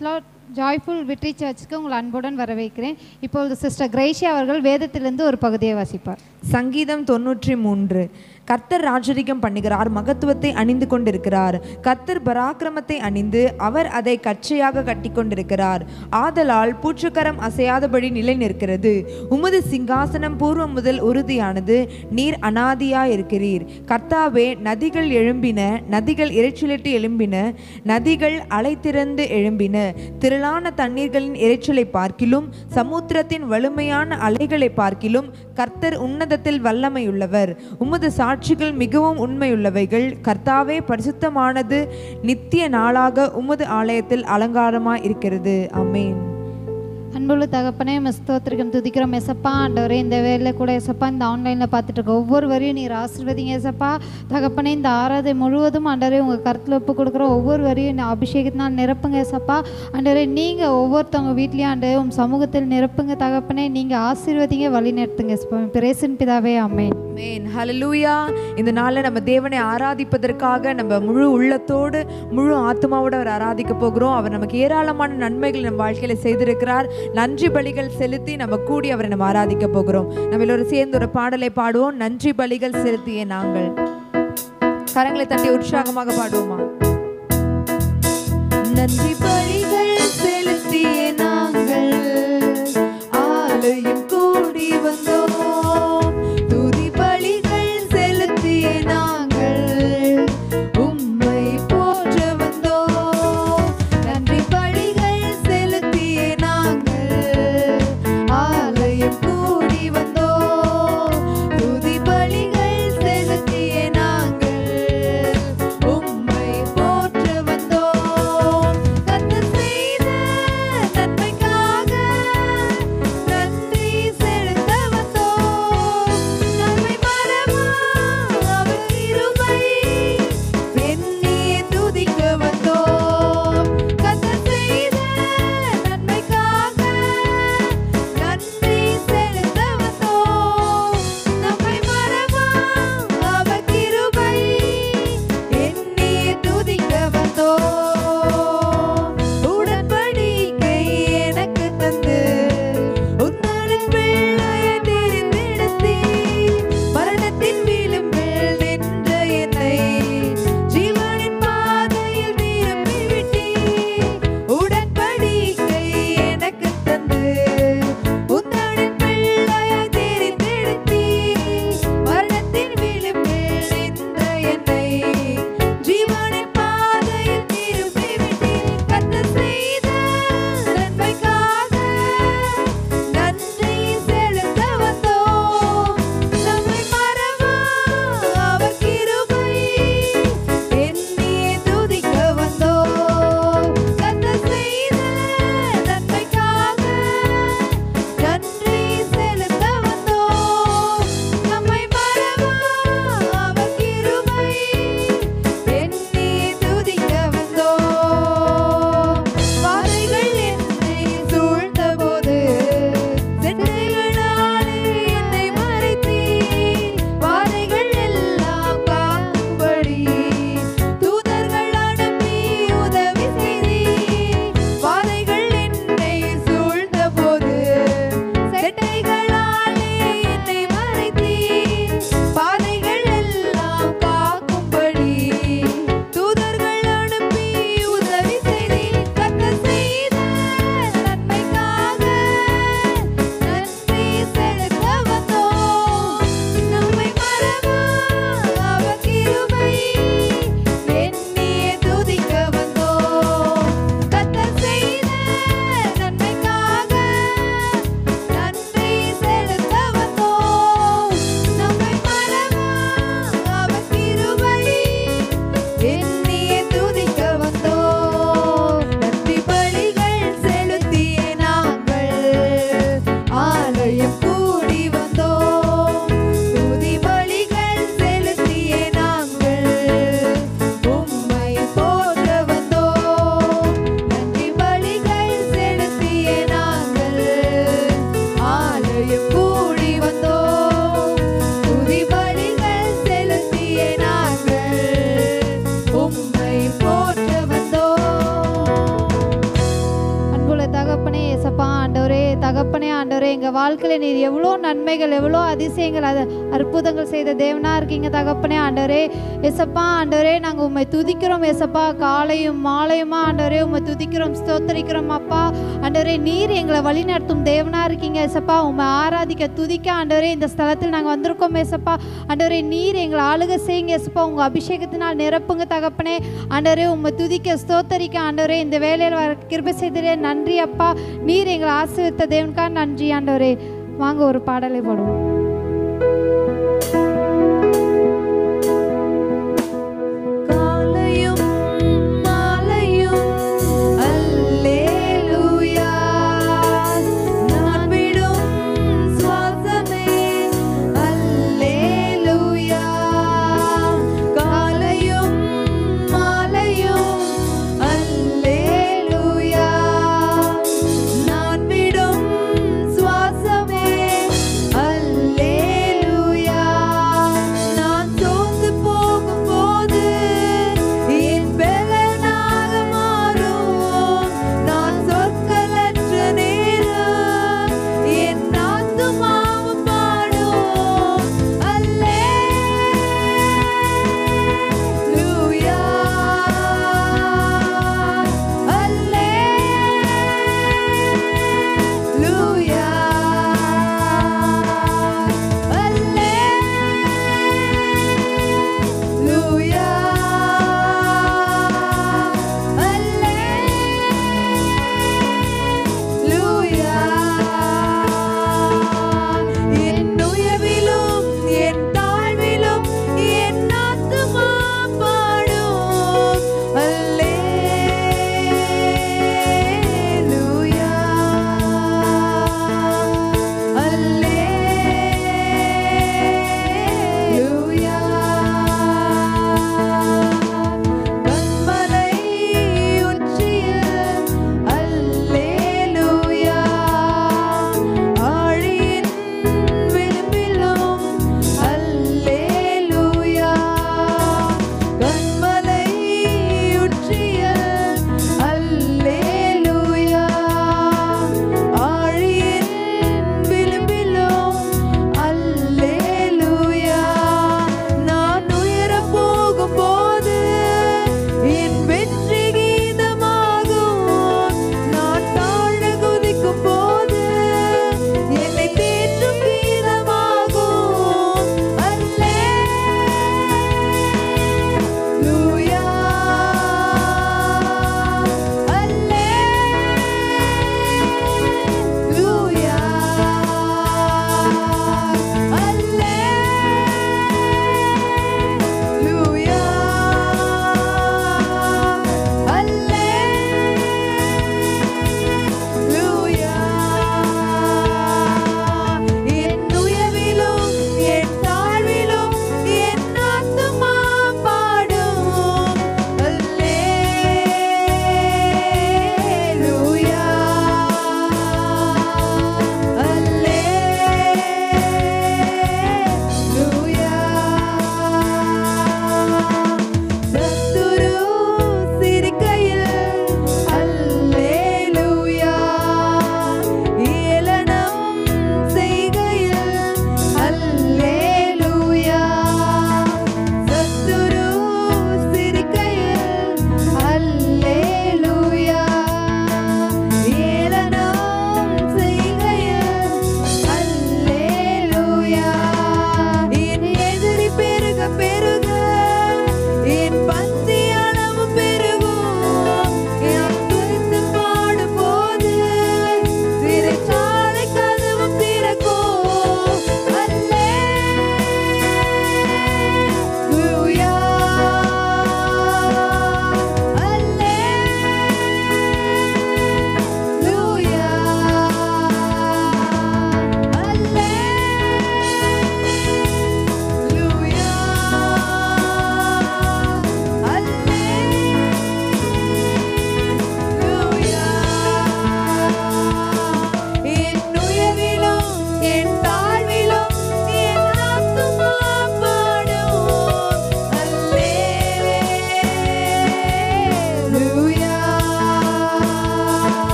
பிரைஸ்லாட் joyful விட்ரி சர்ச்சுக்கு உங்களை அன்புடன் வரவேற்கிறேன். இப்பொழுது சிஸ்டர் கிரேஷியா அவர்கள் வேதத்திலிருந்து ஒரு பகுதியை வாசிப்பார். சங்கீதம் 93. கர்த்தர் ராஜரிகம் பண்ணுகிறார், மகத்துவத்தை அணிந்து கொண்டிருக்கிறார். கர்த்தர் பராக்கிரமத்தை அணிந்து அவர் அதை கச்சையாக கட்டி கொண்டிருக்கிறார். ஆதலால் பூச்சுக்கரம் அசையாதபடி நிலை நிற்கிறது. உமது சிங்காசனம் பூர்வம் முதல் உறுதியானது, நீர் அநாதியாயிருக்கிறீர். கர்த்தாவே, நதிகள் எழும்பின, நதிகள் இரைச்சலிட்டு எழும்பின, நதிகள் அலைத்திறந்து எழும்பின. திரளான தண்ணீர்களின் இரைச்சலை பார்க்கிலும் சமுத்திரத்தின் வலிமையான அலைகளை பார்க்கிலும் கர்த்தர் உன்னதத்தில் வல்லமையுள்ளவர். உமது சாட்சிகள் மிகவும் உண்மையுள்ளவைகள். கர்த்தாவே, பரிசுத்தமானது நித்திய நாளாக உமது ஆலயத்தில் அலங்காரமாய் இருக்கிறது. ஆமென். அன்புள்ள தகப்பனே, ஸ்தோத்திரிக்கிறோம், துதிக்கிறோம் எசப்பா. ஆண்டவரே, இந்த வேலையில் கூட எசப்பா இந்த ஆன்லைனில் பார்த்துட்டு இருக்க ஒவ்வொரு வரையும் நீர் ஆசீர்வதிங்க எசப்பா. தகப்பனே, இந்த ஆராதனை முழுவதும் ஆண்டவரே உங்கள் கருத்தில் ஒப்பு கொடுக்குறோம். ஒவ்வொரு வரையும் அபிஷேகத்தினால் நிரப்புங்க எசப்பா. ஆண்டவரே, நீங்கள் ஒவ்வொருத்தவங்க வீட்லேயும் ஆண்டவரே உம் சமூகத்தில் நிரப்புங்க தகப்பனே. நீங்கள் ஆசீர்வதிங்க, வழி நடத்துங்க எசப்பா. பிரேசின் பிதாவே, ஆமென். ஆமென். ஹல்லேலூயா. இந்த நாளில் நம்ம தேவனை ஆராதிப்பதற்காக நம்ம முழு உள்ளத்தோடு முழு ஆத்மாவோடு அவர் ஆராதிக்க போகிறோம். அவர் நமக்கு ஏராளமான நன்மைகள் நம்ம வாழ்க்கையில் செய்திருக்கிறார். நன்றி பலிகள் செலுத்தி நம்ம கூடி அவரை நம்ம ஆராதிக்க போகிறோம். நம்ம எல்லோரும் சேர்ந்து ஒரு பாடலை பாடுவோம். நன்றி பலிகள் செலுத்திய நாங்கள். கரங்களை தட்டி உற்சாகமாக பாடுவோமா? நன்றி பலிகள் செலுத்திய நாங்கள் ஆலயம் கூடி வந்தோம். துதி பலிகள் செலுத்திய நாங்கள் உம்மை போற்ற வந்தோம். நன்றி பலிகள் செலுத்திய நாங்கள் ஆலயம் கூடி வந்தோம். துதி பலிகள் செலுத்திய நாங்கள் உம்மை போற்ற வந்தோம். கர்த்தர் செய்த நன்மைக்காக நன்றி செலுத்த வந்தோம். எங்கள் வாழ்க்கையில் நீர் எவ்வளோ நன்மைகள், எவ்வளோ அதிசயங்கள், அது அற்புதங்கள் செய்த தேவனாக இருக்கீங்க தகப்பனே. ஆண்டவரே எசப்பா, ஆண்டவரே நாங்கள் உம்மை துதிக்கிறோம் எசப்பா. காலையும் மாலையுமா ஆண்டவரே உம்மை துதிக்கிறோம், ஸ்தோத்தரிக்கிறோம் அப்பா. ஆண்டவரே நீர் எங்களை வழி நடத்தும் தேவனாக இருக்கீங்க எசப்பா. உம்மை ஆராதிக்க துதிக்க ஆண்டவரே இந்த ஸ்தலத்தில் நாங்கள் வந்திருக்கோம் எசப்பா. ஆண்டவரே நீர் எங்களை ஆளுகை செய்யுங்க எசப்பா. உங்கள் அபிஷேகத்தினால் நிரப்புங்க தகப்பனே. ஆண்டவரே உம்மை துதிக்க ஸ்தோத்தரிக்க ஆண்டவரே இந்த வேலையில் வர கிருபை செய்ததே நன்றி அப்பா. நீர் எங்களை ஆசீர்வதித்த தேவனுக்காக நன்றி ஆண்டவரே. வாங்க ஒரு பாடலை பாடுவோம். அல்லேலூயா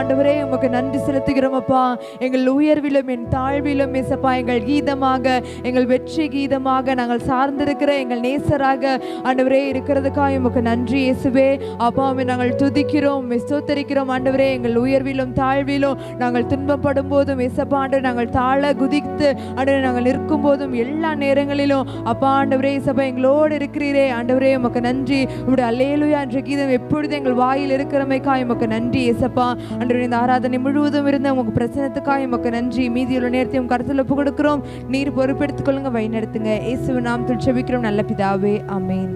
ஆண்டவரே உமக்கு நன்றி செலுத்துகிறோம் அப்பா. எங்கள் உயர்விலும் என் தாழ்விலும் ஏசப்பா எங்கள் கீதமாக, எங்கள் வெற்றி கீதமாக நாங்கள் சார்ந்திருக்கிற எங்கள் நேசராக ஆண்டவரே இருக்கிறதுக்காக உமக்கு நன்றி இயேசுவே. அப்பாவை நாங்கள் துதிக்கிறோம், ஸ்தோத்தரிக்கிறோம் ஆண்டவரே. எங்கள் உயர்விலும் தாழ்விலும் நாங்கள் துன்பப்படும் போதும் ஏசப்பா ஆண்டவரே நாங்கள் தாழ குதித்து ஆண்டவரே நாங்கள் நிற்கும் போதும் எல்லா நேரங்களிலும் அப்பா ஆண்டவரே ஏசப்பா எங்களோடு இருக்கிறீரே ஆண்டவரே உமக்கு நன்றி. உங்களுடைய அல்லேலூயா என்ற கீதம் எப்பொழுது எங்கள் வாயில் இருக்கிறமைக்காக உமக்கு நன்றி ஏசப்பா ஆண்டவரே. இந்த ஆராதனை முழுவதும் இருந்த உங்க பிரசனத்துக்காக உமக்கு நன்றி. மீதியுள்ள நேரத்தையும் கருத்தில் ஒப்பு கொடுக்கிறோம். நீர் பொறுப்பெடுத்துக் கொள்ளுங்க, வழி நடத்துங்க. இயேசுவின் நாமத்தில் ஜெபிக்கிறோம் நல்ல பிதாவே, ஆமென்.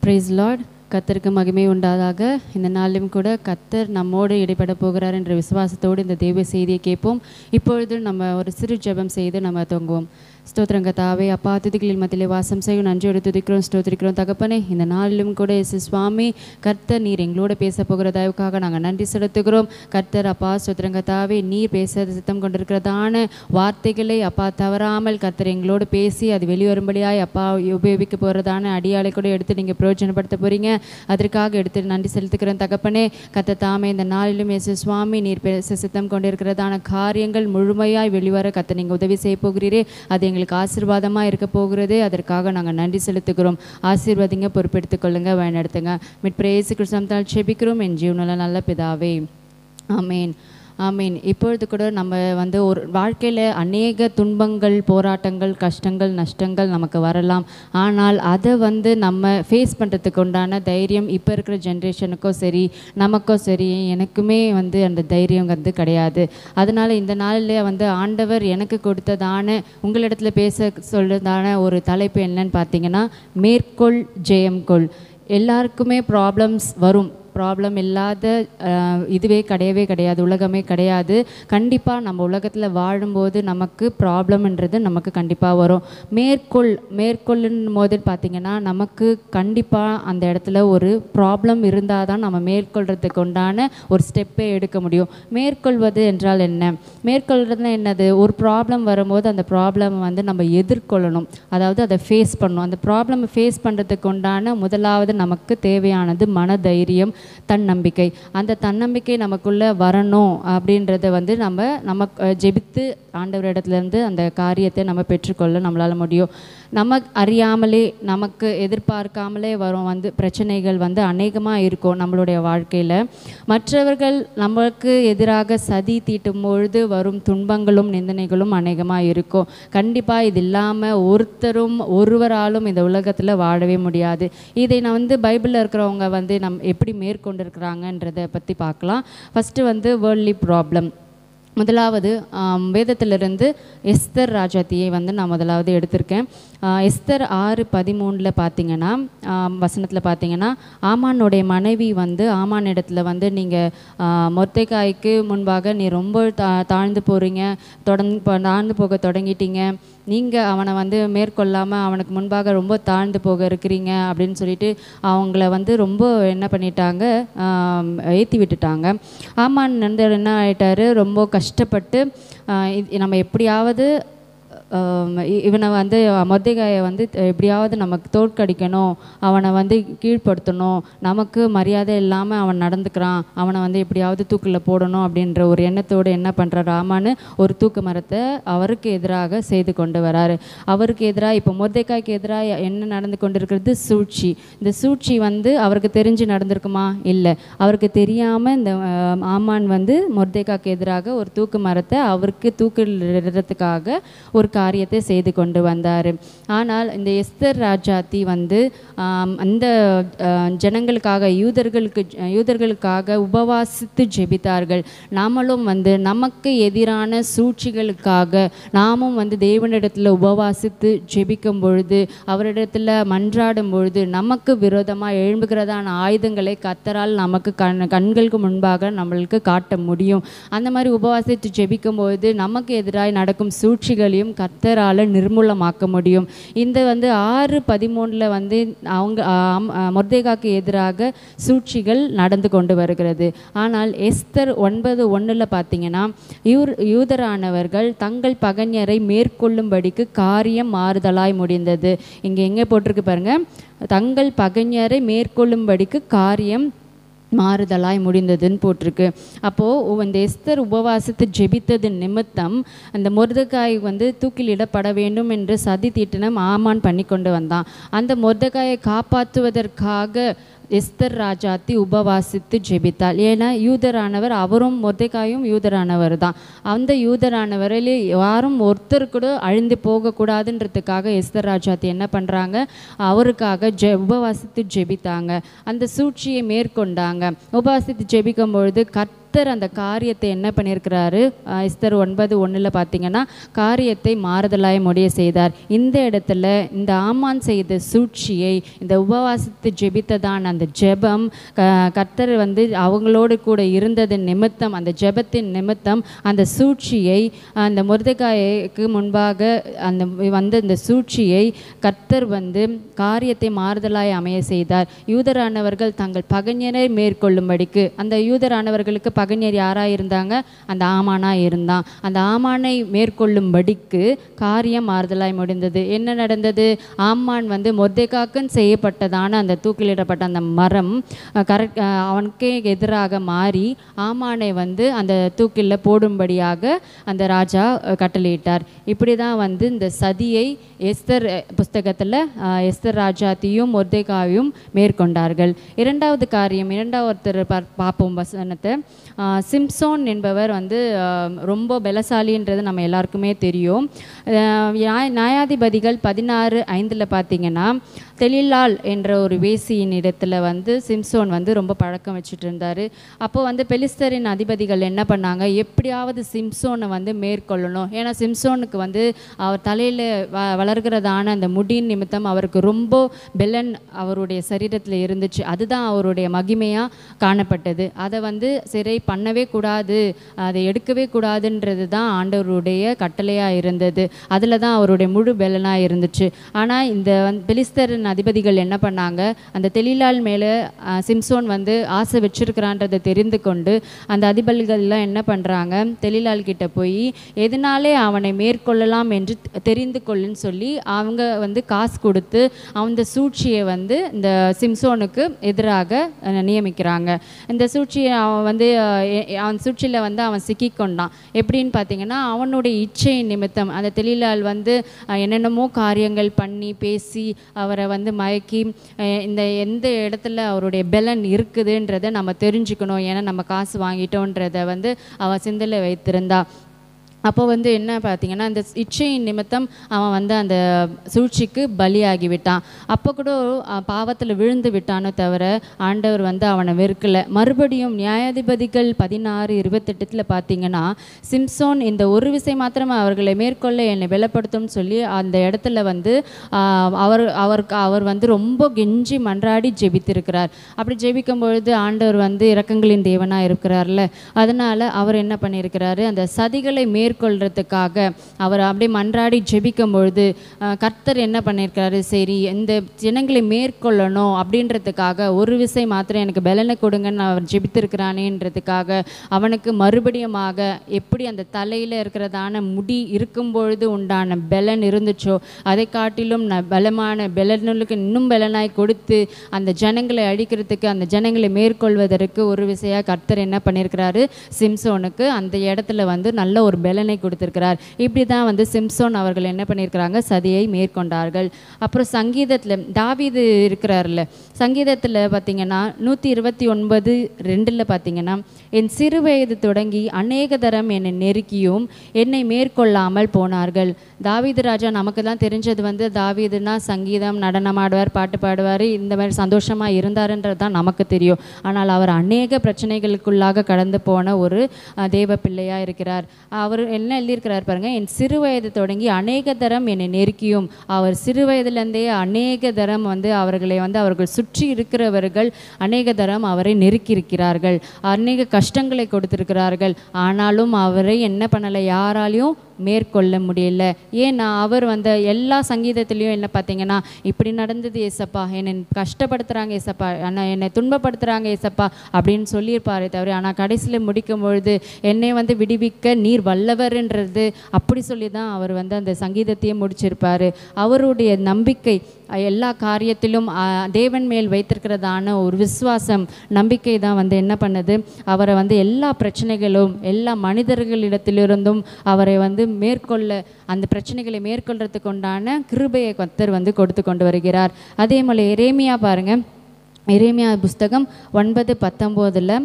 Price Lord. கர்த்தருக்கு மகிமை உண்டாதாக. இந்த நாளிலும் கூட கர்த்தர் நம்மோடு இடைப்பட போகிறார் என்ற விசுவாசத்தோடு இந்த தெய்வ செய்தியை கேட்போம். இப்பொழுது நம்ம ஒரு சிறு ஜெபம் செய்து நம்ம துவங்குவோம். ஸ்தோத்திரம் கர்த்தாவே. அப்பா, துதிகளின் மத்தியிலே வாசம் செய்யும் நன்றியோடு துதிக்கிறோம், ஸ்தோத்திரிக்கிறோம் தகப்பனே. இந்த நாளிலும் கூட இயேசு சுவாமி கர்த்தர் நீர் எங்களோட பேச போகிற தயவுக்காக நாங்கள் நன்றி செலுத்துகிறோம். கர்த்தர் அப்பா ஸ்தோத்திரம் கர்த்தாவே, நீர் பேச சித்தம் கொண்டிருக்கிறதான வார்த்தைகளை அப்பா தவறாமல் கர்த்தர் எங்களோடு பேசி அது வெளிவரும்படியாய் அப்பா உபயோகிக்க போகிறதான அடியாளை கூட எடுத்து நீங்கள் பிரயோஜனப்படுத்த போகிறீங்க. அதற்காக எடுத்து நன்றி செலுத்துக்கிறோம் தகப்பனே. கர்த்தர் தாமே இந்த நாளிலும் இயேசு சுவாமி நீர் பேச சித்தம் கொண்டிருக்கிறதான காரியங்கள் முழுமையாய் வெளிவர கர்த்தர் நீங்கள் உதவி செய்ய போகிறீரே. அது எங்களுக்கு ஆசீர்வாதமாக இருக்க போகிறது. அதற்காக நாங்கள் நன்றி செலுத்துகிறோம். ஆசீர்வாதிங்க, பொறுப்பெடுத்துக் கொள்ளுங்க, வழிநடத்துங்க. மீட்பர் இயேசு கிறிஸ்துவினால் ஜெபிக்கிறோம் என் ஜீவனுள்ள நல்ல பிதாவே, ஆமேன், ஆமீன். இப்பொழுது கூட நம்ம ஒரு வாழ்க்கையில் அநேக துன்பங்கள், போராட்டங்கள், கஷ்டங்கள், நஷ்டங்கள் நமக்கு வரலாம். ஆனால் அதை நம்ம ஃபேஸ் பண்ணுறதுக்கு உண்டான தைரியம் இப்போ இருக்கிற ஜென்ரேஷனுக்கோ சரி நமக்கோ சரி எனக்குமே அந்த தைரியம் கிடையாது. அதனால் இந்த நாளில் ஆண்டவர் எனக்கு கொடுத்ததான உங்களிடத்துல பேச சொல்கிறதான ஒரு தலைப்பு என்னன்னு பார்த்தீங்கன்னா, மேற்கொள் ஜெயம் கொள். எல்லாருக்குமே ப்ராப்ளம்ஸ் வரும். ப்ராப்ளம் இல்லாத இதுவே கிடையவே கிடையாது, உலகமே கிடையாது. கண்டிப்பாக நம்ம உலகத்தில் வாழும்போது நமக்கு ப்ராப்ளம்ன்றது நமக்கு கண்டிப்பாக வரும். மேற்கொள்ளும் போது பார்த்திங்கன்னா நமக்கு கண்டிப்பாக அந்த இடத்துல ஒரு ப்ராப்ளம் இருந்தால் தான் நம்ம மேற்கொள்கிறதுக்கு உண்டான ஒரு ஸ்டெப்பே எடுக்க முடியும். மேற்கொள்வது என்றால் என்ன? மேற்கொள்கிறதுனா என்னது? ஒரு ப்ராப்ளம் வரும்போது அந்த ப்ராப்ளம் நம்ம எதிர்கொள்ளணும், அதாவது அதை ஃபேஸ் பண்ணணும். அந்த ப்ராப்ளம் ஃபேஸ் பண்ணுறதுக்கு உண்டான முதலாவது நமக்கு தேவையானது மனதைரியம், தன்னம்பிக்கை. அந்த தன்னம்பிக்கை நமக்குள்ளே வரணும். அப்படின்றத நம்ம ஜெபித்து ஆண்டவரிடத்துலேருந்து அந்த காரியத்தை நம்ம பெற்றுக்கொள்ள நம்மளால் முடியும். நமக்கு அறியாமலே, நமக்கு எதிர்பார்க்காமலே வரும் பிரச்சனைகள் அநேகமாக இருக்கும் நம்மளுடைய வாழ்க்கையில். மற்றவர்கள் நம்மளுக்கு எதிராக சதி தீட்டும் பொழுது வரும் துன்பங்களும் நிந்தனைகளும் அநேகமாக இருக்கும். கண்டிப்பாக இது இல்லாமல் ஒருவராலும் இந்த உலகத்தில் வாழவே முடியாது. இதை நான் பைபிளில் இருக்கிறவங்க எப்படி மேற்கொண்டிருக்கிறாங்கன்றதை பற்றி பார்க்கலாம். First worldly problem. முதலாவது வேதத்திலிருந்து எஸ்தர் ராஜாத்தியை நான் முதலாவது எடுத்திருக்கேன். எஸ்தர் 6:13 பார்த்தீங்கன்னா, வசனத்தில் பார்த்தீங்கன்னா, ஆமானுடைய மனைவி ஆமான் இடத்துல நீங்கள் மொர்தெகாய்க்கு முன்பாக நீ ரொம்ப தாழ்ந்து போகிறீங்க, தாழ்ந்து போக தொடங்கிட்டீங்க, நீங்கள் அவனை மேற்கொள்ளாமல் அவனுக்கு முன்பாக ரொம்ப தாழ்ந்து போக இருக்கிறீங்க அப்படின்னு சொல்லிட்டு அவங்கள ரொம்ப என்ன பண்ணிட்டாங்க, ஏற்றி விட்டுட்டாங்க. ஆமான் என்ன ஆகிட்டாரு, ரொம்ப கஷ்டப்பட்டு நம்ம எப்படியாவது இவனை மொர்தெகாயை எப்படியாவது நமக்கு தோற்கடிக்கணும், அவனை கீழ்ப்படுத்தணும், நமக்கு மரியாதை இல்லாமல் அவன் நடந்துக்கிறான், அவனை எப்படியாவது தூக்கில் போடணும் அப்படின்ற ஒரு எண்ணத்தோடு என்ன பண்ணுறாரு ஆமான்னு ஒரு தூக்கு மரத்தை அவருக்கு எதிராக செய்து கொண்டு வராரு. அவருக்கு எதிராக இப்போ மொர்தெகாய்க்கு எதிராக என்ன நடந்து கொண்டு இருக்கிறது? சூழ்ச்சி. இந்த சூழ்ச்சி அவருக்கு தெரிஞ்சு நடந்திருக்குமா? இல்லை. அவருக்கு தெரியாமல் இந்த ஆமான் மொர்தெகாய்க்கு எதிராக ஒரு தூக்கு மரத்தை அவருக்கு தூக்கிடுறதுக்காக ஒரு காரியத்தை செய்து கொண்டு வந்தார். ஆனால் இந்த எஸ்தர் ராஜாத்தி அந்த ஜனங்களுக்காக யூதர்களுக்காக உபவாசித்து ஜெபித்தார்கள். நாமளும் நமக்கு எதிரான சூழ்ச்சிகளுக்காக நாமும் தேவனிடத்தில் உபவாசித்து ஜெபிக்கும் பொழுது, அவரிடத்தில் மன்றாடும் பொழுது, நமக்கு விரோதமாக எழும்புகிறதான ஆயுதங்களை கர்த்தரால் நமக்கு கண்களுக்கு முன்பாக நம்மளுக்கு காட்ட முடியும். அந்த மாதிரி உபவாசித்து ஜெபிக்கும் பொழுது நமக்கு எதிராக நடக்கும் சூழ்ச்சிகளையும் கர்த்தரால் நிர்மூலமாக்க முடியும். இந்த 6:13 அவங்க மொர்தெகாய்க்கு எதிராக சூழ்ச்சிகள் நடந்து கொண்டு வருகிறது. ஆனால் எஸ்தர் 9:1 பார்த்தீங்கன்னா, யூதரானவர்கள் தங்கள் பகைஞரை மேற்கொள்ளும்படிக்கு காரியம் மாறுதலாய் முடிந்தது. இங்கே எங்கே போட்டிருக்கு பாருங்க, தங்கள் பகைஞரை மேற்கொள்ளும்படிக்கு காரியம் மாறுதலாய் முடிந்ததுன்னு போட்டிருக்கு. அப்போது இந்த எஸ்தர் உபவாசித்து ஜெபித்தது நிமித்தம் அந்த மொர்தெகாய் தூக்கிலிடப்பட வேண்டும் என்று சதி தீட்டினம் ஆமான் பண்ணி கொண்டு வந்தான். அந்த மொர்தெகாயை காப்பாற்றுவதற்காக எஸ்தர் ராஜாத்தி உபவாசித்து ஜெபித்தாள். ஏன்னா யூதரானவர், அவரும் மொர்தெகாயும் யூதரானவர் தான். அந்த யூதரானவரில் யாரும் ஒருத்தர் கூட அழிந்து போகக்கூடாதுன்றதுக்காக எஸ்தர் ராஜாத்தி என்ன பண்ணுறாங்க, அவருக்காக உபவாசித்து ஜெபித்தாங்க. அந்த சூழ்ச்சியை மேற்கொண்டாங்க. உபவாசித்து ஜெபிக்கும் பொழுது கர்த்தர் அந்த காரியத்தை என்ன பண்ணியிருக்கிறாரு, எஸ்தர் 9:1 பார்த்தீங்கன்னா காரியத்தை மாறுதலாய் முடிய செய்தார். இந்த இடத்துல இந்த ஆமான் செய்த சூழ்ச்சியை, இந்த உபவாசித்து ஜெபித்ததான அந்த ஜெபம், கர்த்தர் அவங்களோடு கூட இருந்தது நிமித்தம், அந்த ஜெபத்தின் நிமித்தம் அந்த சூழ்ச்சியை, அந்த மொர்தெகாய்க்கு முன்பாக இந்த சூழ்ச்சியை கர்த்தர் காரியத்தை மாறுதலாய் அமைய செய்தார். யூதரானவர்கள் தங்கள் பகைஞரை மேற்கொள்ளும்படிக்கு, அந்த யூதரானவர்களுக்கு பகைஞர் யாராக இருந்தாங்க, அந்த ஆமானாக இருந்தான். அந்த ஆமானை மேற்கொள்ளும்படிக்கு காரியம் மாறுதலாய் முடிந்தது. என்ன நடந்தது, ஆமான் மொர்தெகாய்க்குன்னு செய்யப்பட்டதான அந்த தூக்கிலிடப்பட்ட அந்த மரம் அவனுக்கே எதிராக மாறி ஆமானை அந்த தூக்கில் போடும்படியாக அந்த ராஜா கட்டளையிட்டார். இப்படி தான் இந்த சதியை எஸ்தர் புஸ்தகத்தில் எஸ்தர் ராஜாத்தியும் மொர்தெகாயும் மேற்கொண்டார்கள். இரண்டாவது காரியம், ஒருத்தர் பார்ப்போம் வசனத்தை. சிம்சோன் என்பவர் ரொம்ப பலசாலின்றது நம்ம எல்லாருக்குமே தெரியும். நியாயாதிபதிகள் 16:5 பார்த்தீங்கன்னா தெலிலாள் என்ற ஒரு வேசியின் இடத்துல சிம்சோன் ரொம்ப பழக்கம் வச்சுட்டு இருந்தார். அப்போது பெலிஸ்தரின் அதிபதிகள் என்ன பண்ணாங்க, எப்படியாவது சிம்சோனை மேற்கொள்ளணும். ஏன்னா சிம்சோனுக்கு அவர் தலையில் வளர்கிறதான அந்த முடியின் நிமித்தம் அவருக்கு ரொம்ப பெலன் அவருடைய சரீரத்தில் இருந்துச்சு. அதுதான் அவருடைய மகிமையாக காணப்பட்டது. அதை சிறை பண்ணவே கூடாது, அதை எடுக்கவே கூடாதுன்றது தான் ஆண்டவருடைய கட்டளையாக இருந்தது. அதில் தான் அவருடைய முழு பெலனாக இருந்துச்சு. ஆனால் இந்த பெலிஸ்தரின் அதிபதிகள் என்ன பண்ணாங்க, அந்த தெலிலாள் மேலே சிம்சோன் ஆசை வச்சிருக்கிறான்றதை தெரிந்து கொண்டு அந்த அதிபதிகள்லாம் என்ன பண்ணுறாங்க, தெலிலாள் கிட்ட போய் எதனாலே அவனை மேற்கொள்ளலாம் என்று தெரிந்து கொள்ளுன்னு சொல்லி அவங்க காசு கொடுத்து அந்த சூழ்ச்சியை இந்த சிம்சோனுக்கு எதிராக நியமிக்கிறாங்க. இந்த சூழ்ச்சியை அவன் சூழ்ச்சியில் அவன் சிக்கிக்கொண்டான். எப்படின்னு பார்த்தீங்கன்னா, அவனுடைய இச்சையின் நிமித்தம் அந்த தெலிலாள் என்னென்னமோ காரியங்கள் பண்ணி பேசி அவரை மயக்கி, இந்த எந்த இடத்துல அவருடைய பெலன் இருக்குதுன்றதை நம்ம தெரிஞ்சுக்கணும், ஏன்னா நம்ம காசு வாங்கிட்டோன்றதை அவன் சிந்தையில் வைத்திருந்தா. அப்போ என்ன பார்த்தீங்கன்னா, இந்த இச்சையின் நிமித்தம் அவன் அந்த சூழ்ச்சிக்கு பலியாகிவிட்டான். அப்போ கூட பாவத்தில் விழுந்து விட்டானோ தவிர ஆண்டவர் அவனை வெறுக்கலை. மறுபடியும் நியாயாதிபதிகள் 16:28 பார்த்தீங்கன்னா, சிம்சோன் இந்த ஒரு விசை மாத்திரம் அவர்களை மேற்கொள்ள என்னை பலப்படுத்தும்னு சொல்லி அந்த இடத்துல அவர் ரொம்ப கெஞ்சி மன்றாடி ஜெபித்திருக்கிறார். அப்படி ஜெபிக்கும் பொழுது ஆண்டவர் இரக்கங்களின் தேவனாக இருக்கிறார்ல, அதனால் அவர் என்ன பண்ணியிருக்கிறாரு, அந்த சதிகளை மேற்கொள்றதுக்காக அவர் அப்படியே மன்றாடி ஜெபிக்கும் பொழுது கர்த்தர் என்ன பண்ணியிருக்காரு, சரி இந்த ஜனங்களை மேற்கொள்ளணும் அப்படின்றதுக்காக ஒரு விசை மாத்திரம் எனக்கு பலனை கொடுங்கன்னு அவர் ஜெபித்திருக்கிறானேன்றதுக்காக அவனுக்கு மறுபடியுமாக எப்படி அந்த தலையில் இருக்கிறதான முடி இருக்கும் பொழுது உண்டான பலன் இருந்துச்சோ அதை காட்டிலும் பலமான பலனுக்கு இன்னும் பலனாய் கொடுத்து அந்த ஜனங்களை அழிக்கிறதுக்கு, அந்த ஜனங்களை மேற்கொள்வதற்கு ஒரு விசையாக கர்த்தர் என்ன பண்ணியிருக்கிறாரு, சிம்சோனுக்கு அந்த இடத்துல நல்ல ஒரு பலனை கொடுத்திருக்கிறார். இப்படி தான் சிம்சோன் அவர்கள் என்ன பண்ணியிருக்கிறாங்க, சதியை மேற்கொண்டார்கள். அப்புறம் சங்கீதத்தில் தாவீது இருக்கிறார்ல, சங்கீதத்தில் பார்த்தீங்கன்னா 129:2 பார்த்தீங்கன்னா, என் சிறு வயது தொடங்கி அநேக தரம் என்னை நெருக்கியும் என்னை மேற்கொள்ளாமல் போனார்கள். தாவீது ராஜா நமக்கு தான் தெரிஞ்சது தாவீதுனா சங்கீதம், நடனம் ஆடுவார், பாட்டு பாடுவார், இந்த மாதிரி சந்தோஷமாக இருந்தாருன்றது தான் நமக்கு தெரியும். ஆனால் அவர் அநேக பிரச்சனைகளுக்குள்ளாக கடந்து போன ஒரு தேவ பிள்ளையாக இருக்கிறார். அவர் என்ன எழுதியிருக்கிறார் பாருங்க, என் சிறு வயது தொடங்கி அநேக தரம் என்னை நெருக்கியும். அவர் சிறு வயதுலேருந்தே அநேக தரம் அவர்களை அவர்கள் சுற்றி இருக்கிறவர்கள் அநேக தரம் அவரை நெருக்கியிருக்கிறார்கள், அநேக கஷ்டங்களை கொடுத்திருக்கிறார்கள். ஆனாலும் அவரை என்ன பண்ணலை, யாராலையும் மேற்கொள்ள முடியல. ஏன்னா அவர் எல்லா சங்கீதத்துலேயும் என்ன பார்த்தீங்கன்னா, இப்படி நடந்தது ஏசப்பா, என்னை கஷ்டப்படுத்துகிறாங்க ஏசப்பா, ஆனால் என்னை துன்பப்படுத்துகிறாங்க ஏசப்பா அப்படின்னு சொல்லியிருப்பாரே தவிர, ஆனால் கடைசியில் முடிக்கும் பொழுது என்னை விடுவிக்க நீர் வல்லவர் நல்லவர்ன்றது அப்படி சொல்லி தான் அவர் வந்து அந்த சங்கீதத்தையே முடிச்சிருப்பார். அவருடைய நம்பிக்கை எல்லா காரியத்திலும் தேவன் மேல் வைத்திருக்கிறதான ஒரு விசுவாசம், நம்பிக்கை தான் வந்து என்ன பண்ணுது, அவரை வந்து எல்லா பிரச்சனைகளும் எல்லா மனிதர்களிடத்திலிருந்தும் அவரை வந்து மேற்கொள்ள, அந்த பிரச்சனைகளை மேற்கொள்றதுக்கு உண்டான கிருபையை கர்த்தர் வந்து கொடுத்து கொண்டு வருகிறார். அதே போல் எரேமியா பாருங்கள், எரேமியா புஸ்தகம் 9:19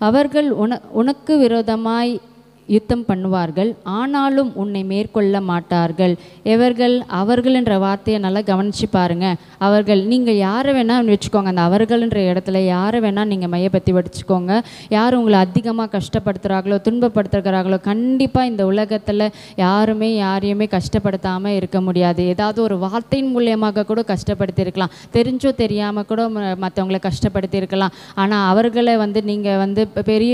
அவர்கள் உனக்கு விரோதமாய் யுத்தம் பண்ணுவார்கள், ஆனாலும் உன்னை மேற்கொள்ள மாட்டார்கள். அவர்கள் என்ற வார்த்தையை நல்லா கவனித்து பாருங்கள். அவர்கள், நீங்கள் யாரை வேணால் வச்சுக்கோங்க, அந்த அவர்கள்ன்ற இடத்துல யாரை வேணால் நீங்கள் மையப்படுத்தி வச்சுக்கோங்க. யார் உங்களை அதிகமாக கஷ்டப்படுத்துகிறாங்களோ துன்பப்படுத்துகிறாங்களோ, கண்டிப்பாக இந்த உலகத்தில் யாரையுமே கஷ்டப்படுத்தாமல் இருக்க முடியாது. ஏதாவது ஒரு வார்த்தையின் மூலியமாக கூட கஷ்டப்படுத்தியிருக்கலாம், தெரிஞ்சோ தெரியாமல் கூட மற்றவங்களை கஷ்டப்படுத்தியிருக்கலாம். ஆனால் அவர்களை வந்து நீங்கள் வந்து பெரிய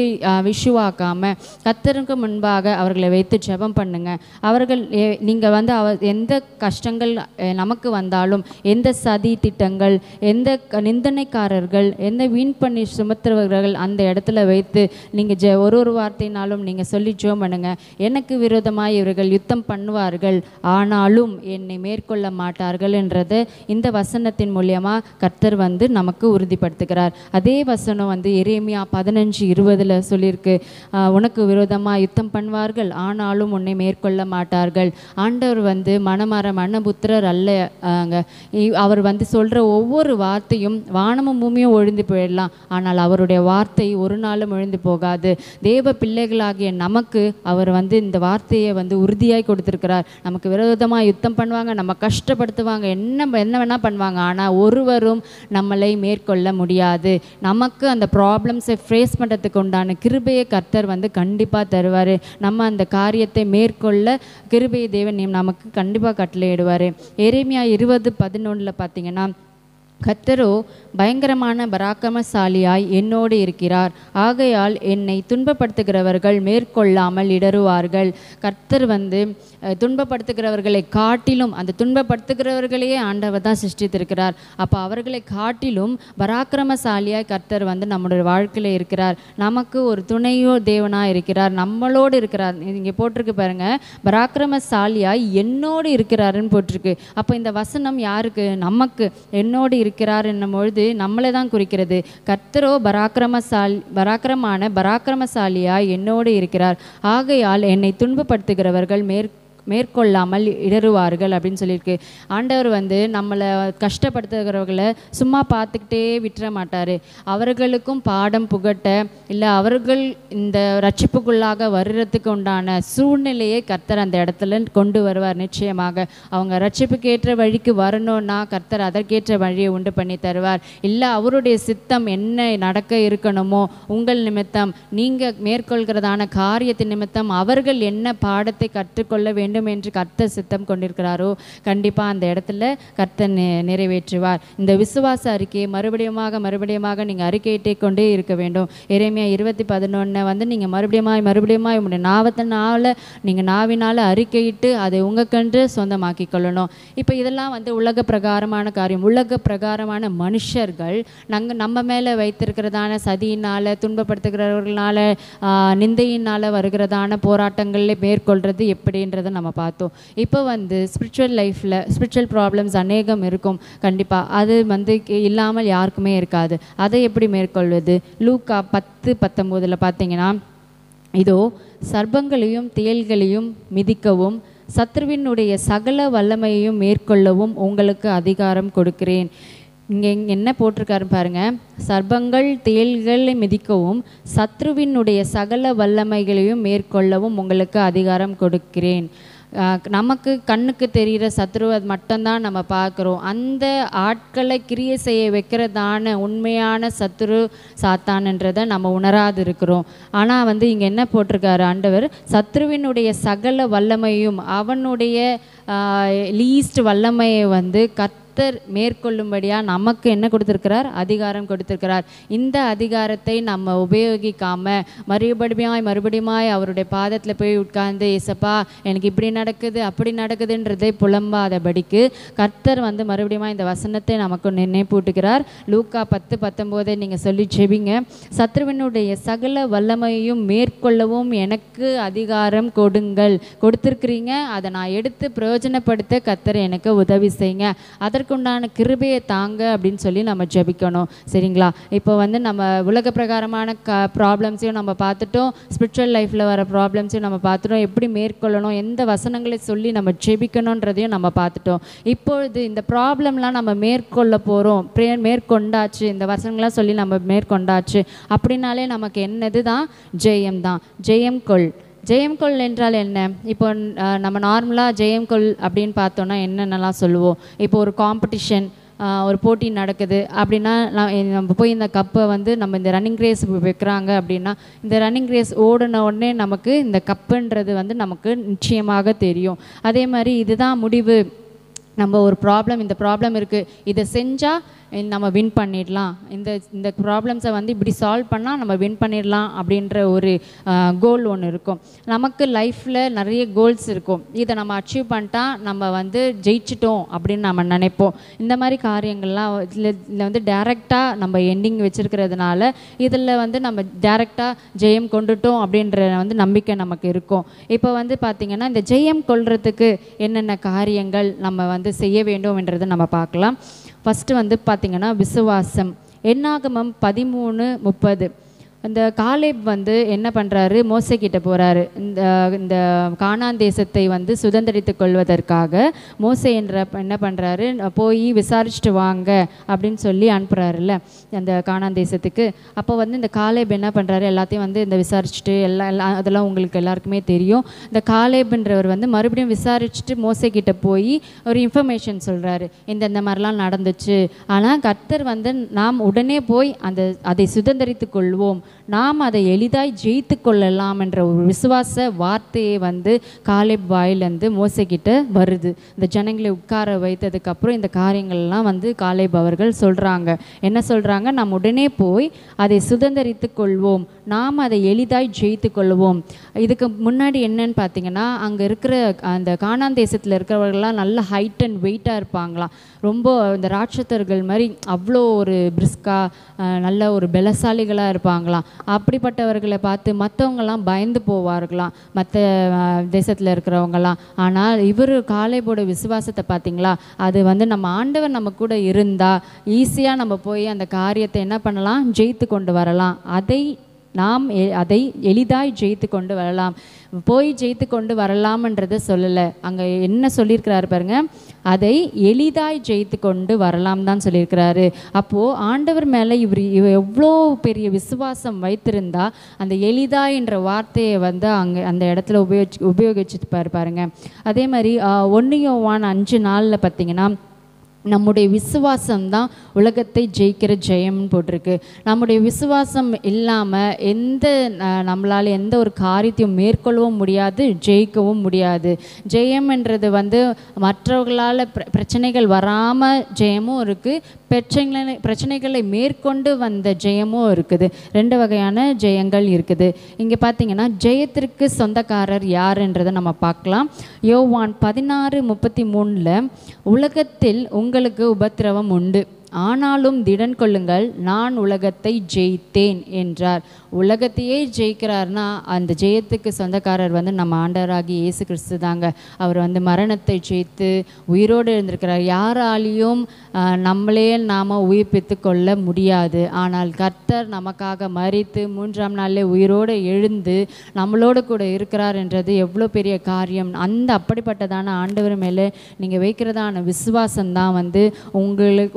விஷுவாக்காமல் கர்த்தருக்கு முன்பாக அவர்களை வைத்து ஜெபம் பண்ணுங்க. நீங்கள் வந்து எந்த கஷ்டங்கள் நமக்கு வந்தாலும், எந்த சதி திட்டங்கள், எந்த நிந்தனைக்காரர்கள், எந்த வீண் பண்ணி சுமத்துறவர்கள், அந்த இடத்துல வைத்து நீங்கள் ஒரு வார்த்தையினாலும் நீங்கள் சொல்லி ஜெபம் பண்ணுங்க. எனக்கு விரோதமாய் இவர்கள் யுத்தம் பண்ணுவார்கள், ஆனாலும் என்னை மேற்கொள்ள மாட்டார்கள் என்றது இந்த வசனத்தின் மூலியமாக கர்த்தர் வந்து நமக்கு உறுதிப்படுத்துகிறார். அதே வசனம் வந்து எரேமியா 15:20 சொல்லியிருக்கு, உனக்கு விரோதமாக யுத்தம் பண்ணுவார்கள், ஆனாலும் உன்னை மேற்கொள்ள மாட்டார்கள். ஆண்டவர் வந்து மனபுத்திரர் அல்ல. அவர் வந்து சொல்கிற ஒவ்வொரு வார்த்தையும் வானமும் பூமியும் ஒழிந்து போயிடலாம், ஆனால் அவருடைய வார்த்தை ஒரு நாளும் ஒழிந்து போகாது. தேவ பிள்ளைகளாகிய நமக்கு அவர் வந்து இந்த வார்த்தையை வந்து உறுதியாய் கொடுத்திருக்கிறார். நமக்கு விரோதமாக யுத்தம் பண்ணுவாங்க, நம்ம கஷ்டப்படுத்துவாங்க, என்ன வேணால் பண்ணுவாங்க, ஆனால் ஒருவரும் நம்மளை மேற்கொள்ள முடியாது. நமக்கு அந்த ப்ராப்ளம்ஸை ஃபேஸ் பண்ணுறதுக்கு உண்டான கிருபையை கர்த்தர் வந்து கண்டிப்பாக தருவார். நம்ம அந்த காரியத்தை மேற்கொள்ள கிருபை தேவன் நமக்கு கண்டிப்பாக கட்டளையிடுவார். எரேமியா 20:11 பார்த்தீங்கன்னா, கர்த்தரோ பயங்கரமான பராக்கிரமசாலியாய் என்னோடு இருக்கிறார், ஆகையால் என்னை துன்பப்படுத்துகிறவர்கள் மேற்கொள்ளாமல் இடறுவார்கள். கர்த்தர் வந்து துன்பப்படுத்துகிறவர்களை காட்டிலும், அந்த துன்பப்படுத்துகிறவர்களையே ஆண்டவர் தான் சிருஷ்டித்திருக்கிறார். அப்போ அவர்களை காட்டிலும் பராக்கிரமசாலியாய் கர்த்தர் வந்து நம்முடைய வாழ்க்கையில் இருக்கிறார். நமக்கு ஒரு துணையோ தேவனாக இருக்கிறார், நம்மளோடு இருக்கிறார். இங்கே போட்டிருக்கு பாருங்க, பராக்கிரமசாலியாய் என்னோடு இருக்கிறாருன்னு போட்டிருக்கு. அப்போ இந்த வசனம் யாருக்கு? நமக்கு. என்னோடு இருக்கிறார் என்னும் பொழுது நம்மளை தான் குறிக்கிறது. கர்த்தரோ பராக்கிரமசாலியாய் என்னோடு இருக்கிறார், ஆகையால் என்னை துன்பப்படுத்துகிறவர்கள் மேற்கொள்ளாமல் இடறுவார்கள் அப்படின்னு சொல்லியிருக்கு. ஆண்டவர் வந்து நம்மளை கஷ்டப்படுத்துகிறவர்களை சும்மா பார்த்துக்கிட்டே விட்டுற மாட்டார். அவர்களுக்கும் பாடம் புகட்ட, இல்லை அவர்கள் இந்த ரட்சிப்புக்குள்ளாக வர்றதுக்கு உண்டான சூழ்நிலையை கர்த்தர் அந்த இடத்துல கொண்டு வருவார். நிச்சயமாக அவங்க ரட்சிப்புக்கு ஏற்ற வழிக்கு வரணும்னா கர்த்தர் அதற்கேற்ற வழியை உண்டு பண்ணி தருவார். இல்லை அவருடைய சித்தம் என்ன நடக்க இருக்கணுமோ, உங்கள் நிமித்தம் நீங்கள் மேற்கொள்கிறதான காரியத்தின் நிமித்தம் அவர்கள் என்ன பாடத்தை கற்றுக்கொள்ள வேண்டும் என்று கர்த்தர் சித்தம் கொண்டிருக்கிறாரோ, கண்டிப்பாக அந்த இடத்துல கர்த்தர் நிறைவேற்றுவார். இந்த விசுவாச அறிக்கையை மறுபடியுமாக நீங்கள் அறிக்கையிட்டே கொண்டே இருக்க வேண்டும். எரேமியா 20:11 வந்து நீங்கள் மறுபடியும் உங்களுடைய நாவினால் அறிக்கையிட்டு அதை உங்களுக்கென்று சொந்தமாக்கி கொள்ளணும். இப்போ இதெல்லாம் வந்து உலக பிரகாரமான காரியம். உலக பிரகாரமான மனுஷர்கள் நம்ம மேலே வைத்திருக்கிறதான சதியினால், துன்பப்படுத்துகிறவர்களால், நிந்தையினால் வருகிறதான போராட்டங்களில் மேற்கொள்கிறது எப்படின்றத நம்ம பார்த்தோம். இப்போ வந்து ஸ்பிரிச்சுவல் லைஃப்பில் ஸ்பிரிச்சுவல் ப்ராப்ளம்ஸ் அநேகம் இருக்கும். கண்டிப்பாக அது வந்து இல்லாமல் யாருக்குமே இருக்காது. அதை எப்படி மேற்கொள்வது? லூக்கா 10:19 பார்த்தீங்கன்னா, இதோ சர்ப்பங்களையும் தேள்களையும் மிதிக்கவும் சத்ருவினுடைய சகல வல்லமையையும் மேற்கொள்ளவும் உங்களுக்கு அதிகாரம் கொடுக்கிறேன். இங்கே என்ன போட்டிருக்காரு பாருங்க, சர்ப்பங்கள் தேள்களை மிதிக்கவும் சத்ருவினுடைய சகல வல்லமைகளையும் மேற்கொள்ளவும் உங்களுக்கு அதிகாரம் கொடுக்கிறேன். நமக்கு கண்ணுக்கு தெரிகிற சத்ருவை மட்டும்தான் நம்ம பார்க்குறோம். அந்த ஆட்களை கிரியை செய்ய வைக்கிறதான உண்மையான சத்ரு சாத்தான்ன்றதை நம்ம உணராது இருக்கிறோம். ஆனால் வந்து இங்கே என்ன போட்டிருக்காரு ஆண்டவர், சத்ருவினுடைய சகல வல்லமையும் அவனுடைய லீஸ்ட் வல்லமையை வந்து கர்த்தர் மேற்கொள்ளும்படியாக நமக்கு என்ன கொடுத்துருக்கிறார்? அதிகாரம் கொடுத்துருக்கிறார். இந்த அதிகாரத்தை நம்ம உபயோகிக்காமல் மறுபடியுமாய் அவருடைய பாதத்தில் போய் உட்கார்ந்து, ஏசப்பா எனக்கு இப்படி நடக்குது அப்படி நடக்குதுன்றதை புலம்பாதபடிக்கு கர்த்தர் வந்து மறுபடியும் இந்த வசனத்தை நமக்கு நினைப்பூட்டுகிறார். லூக்கா 10:19 நீங்கள் சொல்லி ஜெபிங்க. சத்ருவினுடைய சகல வல்லமையும் மேற்கொள்ளவும் எனக்கு அதிகாரம் கொடுத்துருக்கிறீங்க. அதை நான் எடுத்து பிரயோஜனப்படுத்த கர்த்தர் எனக்கு உதவி செய்யுங்க, அதற்குண்டான கிருபையை தாங்க அப்படின்னு சொல்லி நம்ம ஜெபிக்கணும். சரிங்களா? இப்போ வந்து நம்ம உலக பிரகாரமான ப்ராப்ளம்ஸையும் நம்ம பார்த்துட்டோம், ஸ்பிரிச்சுவல் லைஃப்பில் வர ப்ராப்ளம்ஸையும் நம்ம பார்த்துட்டோம், எப்படி மேற்கொள்ளணும், எந்த வசனங்களை சொல்லி நம்ம ஜெபிக்கணுன்றதையும் நம்ம பார்த்துட்டோம். இப்பொழுது இந்த ப்ராப்ளம்லாம் நம்ம மேற்கொள்ள போகிறோம், மேற்கொண்டாச்சு, இந்த வசனங்களாம் சொல்லி நம்ம மேற்கொண்டாச்சு அப்படின்னாலே நமக்கு என்னது தான்? ஜெயம் தான். ஜெயம் கொள் என்றால் என்ன? இப்போ நம்ம நார்மலாக ஜெயம் கொள் அப்படின்னு பார்த்தோன்னா என்னென்னலாம் சொல்லுவோம்? இப்போ ஒரு காம்படிஷன், ஒரு போட்டி நடக்குது அப்படின்னா நம்ம போய் இந்த கப்பை வந்து நம்ம இந்த ரன்னிங் ரேஸ் வைக்கிறாங்க அப்படின்னா இந்த ரன்னிங் ரேஸ் ஓடின உடனே நமக்கு இந்த கப்புன்றது வந்து நமக்கு நிச்சயமாக தெரியும். அதே மாதிரி இதுதான் முடிவு, நம்ம ஒரு இந்த ப்ராப்ளம் இருக்குது, இதை செஞ்சால் நம்ம வின் பண்ணிடலாம், இந்த ப்ராப்ளம்ஸை வந்து இப்படி சால்வ் பண்ணால் நம்ம வின் பண்ணிடலாம் அப்படின்ற ஒரு கோல் ஒன்று இருக்கும். நமக்கு லைஃப்பில் நிறைய கோல்ஸ் இருக்கும், இதை நம்ம அச்சீவ் பண்ணிட்டா நம்ம வந்து ஜெயிச்சிட்டோம் அப்படின்னு நம்ம நினைப்போம். இந்த மாதிரி காரியங்கள்லாம் இதில் வந்து டைரெக்டாக நம்ம எண்டிங் வச்சுருக்கிறதுனால இதில் வந்து நம்ம டைரெக்டாக ஜெயம் கொண்டுட்டோம் அப்படின்ற வந்து நம்பிக்கை நமக்கு இருக்கும். இப்போ வந்து பார்த்திங்கன்னா இந்த ஜெயம் கொள்றதுக்கு என்னென்ன காரியங்கள் நம்ம வந்து செய்ய வேண்டும் என்றதை நம்ம பார்க்கலாம். ஃபஸ்ட்டு வந்து பார்த்திங்கன்னா விசுவாசம். என்னாகமம் 13:30 இந்த காலேப் வந்து என்ன பண்ணுறாரு? மோசே கிட்ட போகிறாரு. இந்த கானான் தேசத்தை வந்து சுதந்திரித்து கொள்வதற்காக மோசே என்ன பண்ணுறாரு? போய் விசாரிச்சுட்டு வாங்க அப்படின்னு சொல்லி அனுப்புகிறாருல்ல அந்த கானான் தேசத்துக்கு. அப்போ வந்து இந்த காலேப் என்ன பண்ணுறாரு? எல்லாத்தையும் வந்து இந்த விசாரிச்சுட்டு அதெல்லாம் உங்களுக்கு எல்லாருக்குமே தெரியும். இந்த காலேப்ன்றவர் வந்து மறுபடியும் விசாரிச்சுட்டு மோசே கிட்ட போய் ஒரு இன்ஃபர்மேஷன் சொல்கிறாரு, இந்த மாதிரிலாம் நடந்துச்சு, ஆனால் கர்த்தர் வந்து நாம் உடனே போய் அதை சுதந்திரித்து கொள்வோம், நாம் அதை எளிதாய் ஜெயித்து கொள்ளலாம் என்ற ஒரு விசுவாச வார்த்தையை வந்து காலேப் வாயிலிருந்து மோசே கிட்ட வருது. இந்த ஜனங்களை உட்கார வைத்ததுக்கப்புறம் இந்த காரியங்கள்லாம் வந்து காலேப் அவர்கள் சொல்கிறாங்க. என்ன சொல்கிறாங்க? நாம் உடனே போய் அதை சுதந்திரித்து கொள்வோம், நாம் அதை எளிதாய் ஜெயித்து கொள்வோம். இதுக்கு முன்னாடி என்னன்னு பார்த்தீங்கன்னா, அங்கே இருக்கிற அந்த கானான் தேசத்தில் இருக்கிறவர்கள்லாம் நல்ல ஹைட் அண்ட் வெயிட்டாக இருப்பாங்களாம், ரொம்ப இந்த ராட்சத்தர்கள் மாதிரி அவ்வளோ ஒரு பிரிஸ்காக நல்ல ஒரு பலசாலிகளாக இருப்பாங்களாம். அப்படிப்பட்டவர்களை பார்த்து மற்றவங்கெல்லாம் பயந்து போவார்களாம், மற்ற தேசத்தில் இருக்கிறவங்கலாம். ஆனால் இவர் காலேபோட விசுவாசத்தை பார்த்திங்களா, அது வந்து நம்ம ஆண்டவர் நம்ம கூட இருந்தால் ஈஸியாக நம்ம போய் அந்த காரியத்தை என்ன பண்ணலாம்? ஜெயித்து கொண்டு வரலாம். அதை எளிதாய் ஜெயித்து கொண்டு வரலாம். போய் ஜெயித்து கொண்டு வரலாம்ன்றதை சொல்லலை, அங்கே என்ன சொல்லியிருக்கிறாரு பாருங்க, அதை எளிதாய் ஜெயித்து கொண்டு வரலாம் தான் சொல்லியிருக்கிறாரு. அப்போது ஆண்டவர் மேலே இவர் எவ்வளோ பெரிய விசுவாசம் வைத்திருந்தா அந்த எளிதாய் என்ற வார்த்தையை வந்து அங்கே அந்த இடத்துல உபயோகிச்சுட்டு பாருங்க. அதே மாதிரி 1 யோவான் 5:4 பார்த்தீங்கன்னா, நம்முடைய விசுவாசம் தான் உலகத்தை ஜெயிக்கிற ஜெயம்னு போட்டிருக்கு. நம்முடைய விசுவாசம் இல்லாமல் நம்மளால் எந்த ஒரு காரியத்தையும் மேற்கொள்ளவும் முடியாது, ஜெயிக்கவும் முடியாது. ஜெயம்ன்றது வந்து மற்றவர்களால் பிரச்சனைகள் வராமல் ஜெயமும் இருக்குது, பிரச்சனைகளை மேற்கொண்டு வந்த ஜெயமும் இருக்குது. 2 வகையான ஜெயங்கள் இருக்குது. இங்கே பார்த்தீங்கன்னா ஜெயத்திற்கு சொந்தக்காரர் யாருன்றதை நம்ம பார்க்கலாம். யோவான் 16:33 உலகத்தில் உங்களுக்கு உபத்திரவம் உண்டு, ஆனாலும் திடன் கொள்ளுங்கள், நான் உலகத்தை ஜெயித்தேன் என்றார். உலகத்தையே ஜெயிக்கிறார்னா அந்த ஜெயத்துக்கு சொந்தக்காரர் வந்து நம்ம ஆண்டவராகி இயேசு கிறிஸ்து தாங்க. அவர் வந்து மரணத்தை ஜெயித்து உயிரோடு இருந்திருக்கிறார். யாராலையும் நாம் உயிர்ப்பித்து கொள்ள முடியாது. ஆனால் கர்த்தர் நமக்காக மரித்து 3ஆம் நாளிலே உயிரோடு எழுந்து நம்மளோடு கூட இருக்கிறார் என்றது எவ்வளோ பெரிய காரியம். அப்படிப்பட்டதான ஆண்டவர் மேலே நீங்கள் வைக்கிறதான விசுவாசம்தான் வந்து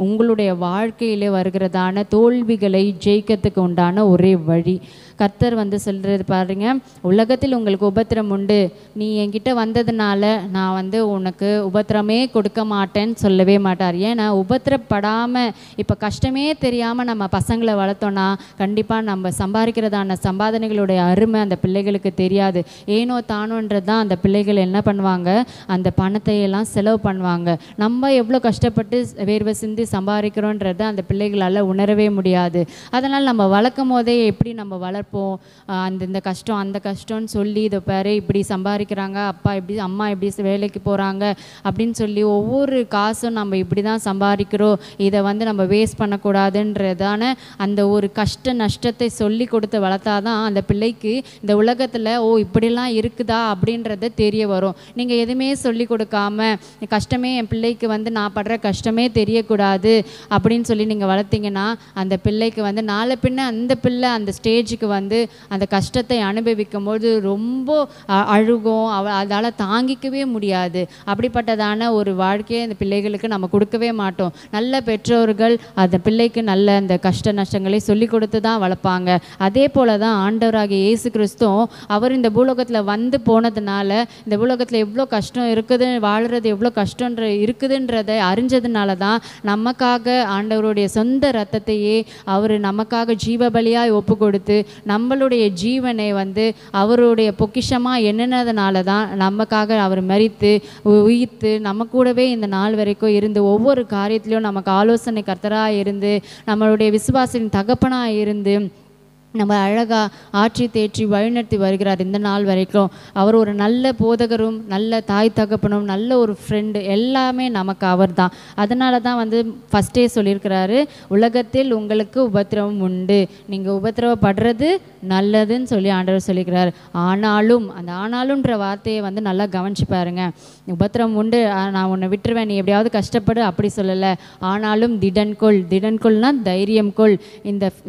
உங்களுடைய நம்மளுடைய வாழ்க்கையிலே வருகிறதான தோல்விகளை ஜெயிக்கிறதுக்கு உண்டான ஒரே வழி. கர்த்தர் வந்து சொல்கிறது பாருங்க, உலகத்தில் உங்களுக்கு உபத்திரம் உண்டு, நீ என்கிட்ட வந்ததுனால நான் வந்து உனக்கு உபத்திரமே கொடுக்க மாட்டேன்னு சொல்லவே மாட்டார். ஏன்னா உபத்திரப்படாமல் இப்போ கஷ்டமே தெரியாமல் நம்ம பசங்களை வளர்த்தோன்னா கண்டிப்பாக நம்ம சம்பாதிக்கிறதான சம்பாதனைகளுடைய அருமை அந்த பிள்ளைகளுக்கு தெரியாது. ஏனோ தானோன்றது தான் அந்த பிள்ளைகள் என்ன பண்ணுவாங்க, அந்த பணத்தை எல்லாம் செலவு பண்ணுவாங்க. நம்ம எவ்வளோ கஷ்டப்பட்டு வேர்வை சிந்தி சம்பாதிக்கிறோன்றதை அந்த பிள்ளைகளால் உணரவே முடியாது. அதனால் நம்ம வளர்க்கும் போதே எப்படி நம்ம வளர்ப்போம், இந்த கஷ்டம் அந்த கஷ்டம்னு சொல்லி இதை பாரு இப்படி சம்பாதிக்கிறாங்க, அப்பா இப்படி அம்மா இப்படி வேலைக்கு போகிறாங்க அப்படின்னு சொல்லி ஒவ்வொரு காசும் நம்ம இப்படி தான் சம்பாதிக்கிறோம், இதை வந்து நம்ம வேஸ்ட் பண்ணக்கூடாதுன்றதான அந்த ஒரு கஷ்ட நஷ்டத்தை சொல்லி கொடுத்து வளர்த்தாதான் அந்த பிள்ளைக்கு இந்த உலகத்தில் இப்படிலாம் இருக்குதா அப்படின்றத தெரிய வரும். நீங்கள் எதுவுமே சொல்லி கொடுக்காம கஷ்டமே என் பிள்ளைக்கு வந்து நான் படுற கஷ்டமே தெரியக்கூடாது அப்படின்னு சொல்லி நீங்கள் வளர்த்தீங்கன்னா அந்த பிள்ளைக்கு வந்து நாளை பின்ன அந்த பிள்ளை அந்த ஸ்டேஜுக்கு வந்து அந்த கஷ்டத்தை அனுபவிக்கும் போது ரொம்ப அழுகும், அதால் தாங்கிக்கவே முடியாது. அப்படிப்பட்டதான ஒரு வாழ்க்கையை அந்த பிள்ளைகளுக்கு நம்ம கொடுக்கவே மாட்டோம். நல்ல பெற்றோர்கள் அந்த பிள்ளைக்கு நல்ல அந்த கஷ்ட நஷ்டங்களை சொல்லி கொடுத்து தான் வளர்ப்பாங்க. அதே போல தான் ஆண்டவராகிய இயேசு கிறிஸ்துவும் அவர் இந்த பூலோகத்தில் வந்து போனதுனால இந்த பூலோகத்தில் எவ்வளோ கஷ்டம் இருக்குது, வாழுறது எவ்வளோ கஷ்டம் இருக்குதுன்றதை அறிஞ்சதுனால தான் நமக்காக ஆண்டவருடைய சொந்த ரத்தத்தையே அவர் நமக்காக ஜீவபலியாய் ஒப்பு கொடுத்து நம்மளுடைய ஜீவனை வந்து அவருடைய பொக்கிஷமாக எண்ணினதுனால தான் நமக்காக அவர் மரித்து உயிர்த்து நம்ம கூடவே இந்த நாள் வரைக்கும் இருந்து ஒவ்வொரு காரியத்திலையும் நமக்கு ஆலோசனை கர்த்தராக இருந்து நம்மளுடைய விசுவாசின் தகப்பனாக இருந்து நம்ம அழகாக ஆற்றி தேற்றி வழிநடத்தி வருகிறார் இந்த நாள் வரைக்கும். அவர் ஒரு நல்ல போதகரும் நல்ல தாய் தகப்பனும் நல்ல ஒரு ஃப்ரெண்டு எல்லாமே நமக்கு அவர் தான். அதனால தான் வந்து ஃபஸ்ட்டே சொல்லியிருக்கிறாரு, உலகத்தில் உங்களுக்கு உபத்திரவம் உண்டு, நீங்கள் உபத்திரவப்படுறது நல்லதுன்னு சொல்லி ஆண்டவர் சொல்லியிருக்கிறார். ஆனாலும் அந்த ஆனாலும்ன்ற வார்த்தையை வந்து நல்லா கவனிச்சு பாருங்க. உபத்திரம் உண்டு, நான் உன்னை விட்டுருவேன், நீ எப்படியாவது கஷ்டப்படு அப்படி சொல்லலை. ஆனாலும் திடன்கொள், திடன்கொள்னால் தைரியம் கொள்.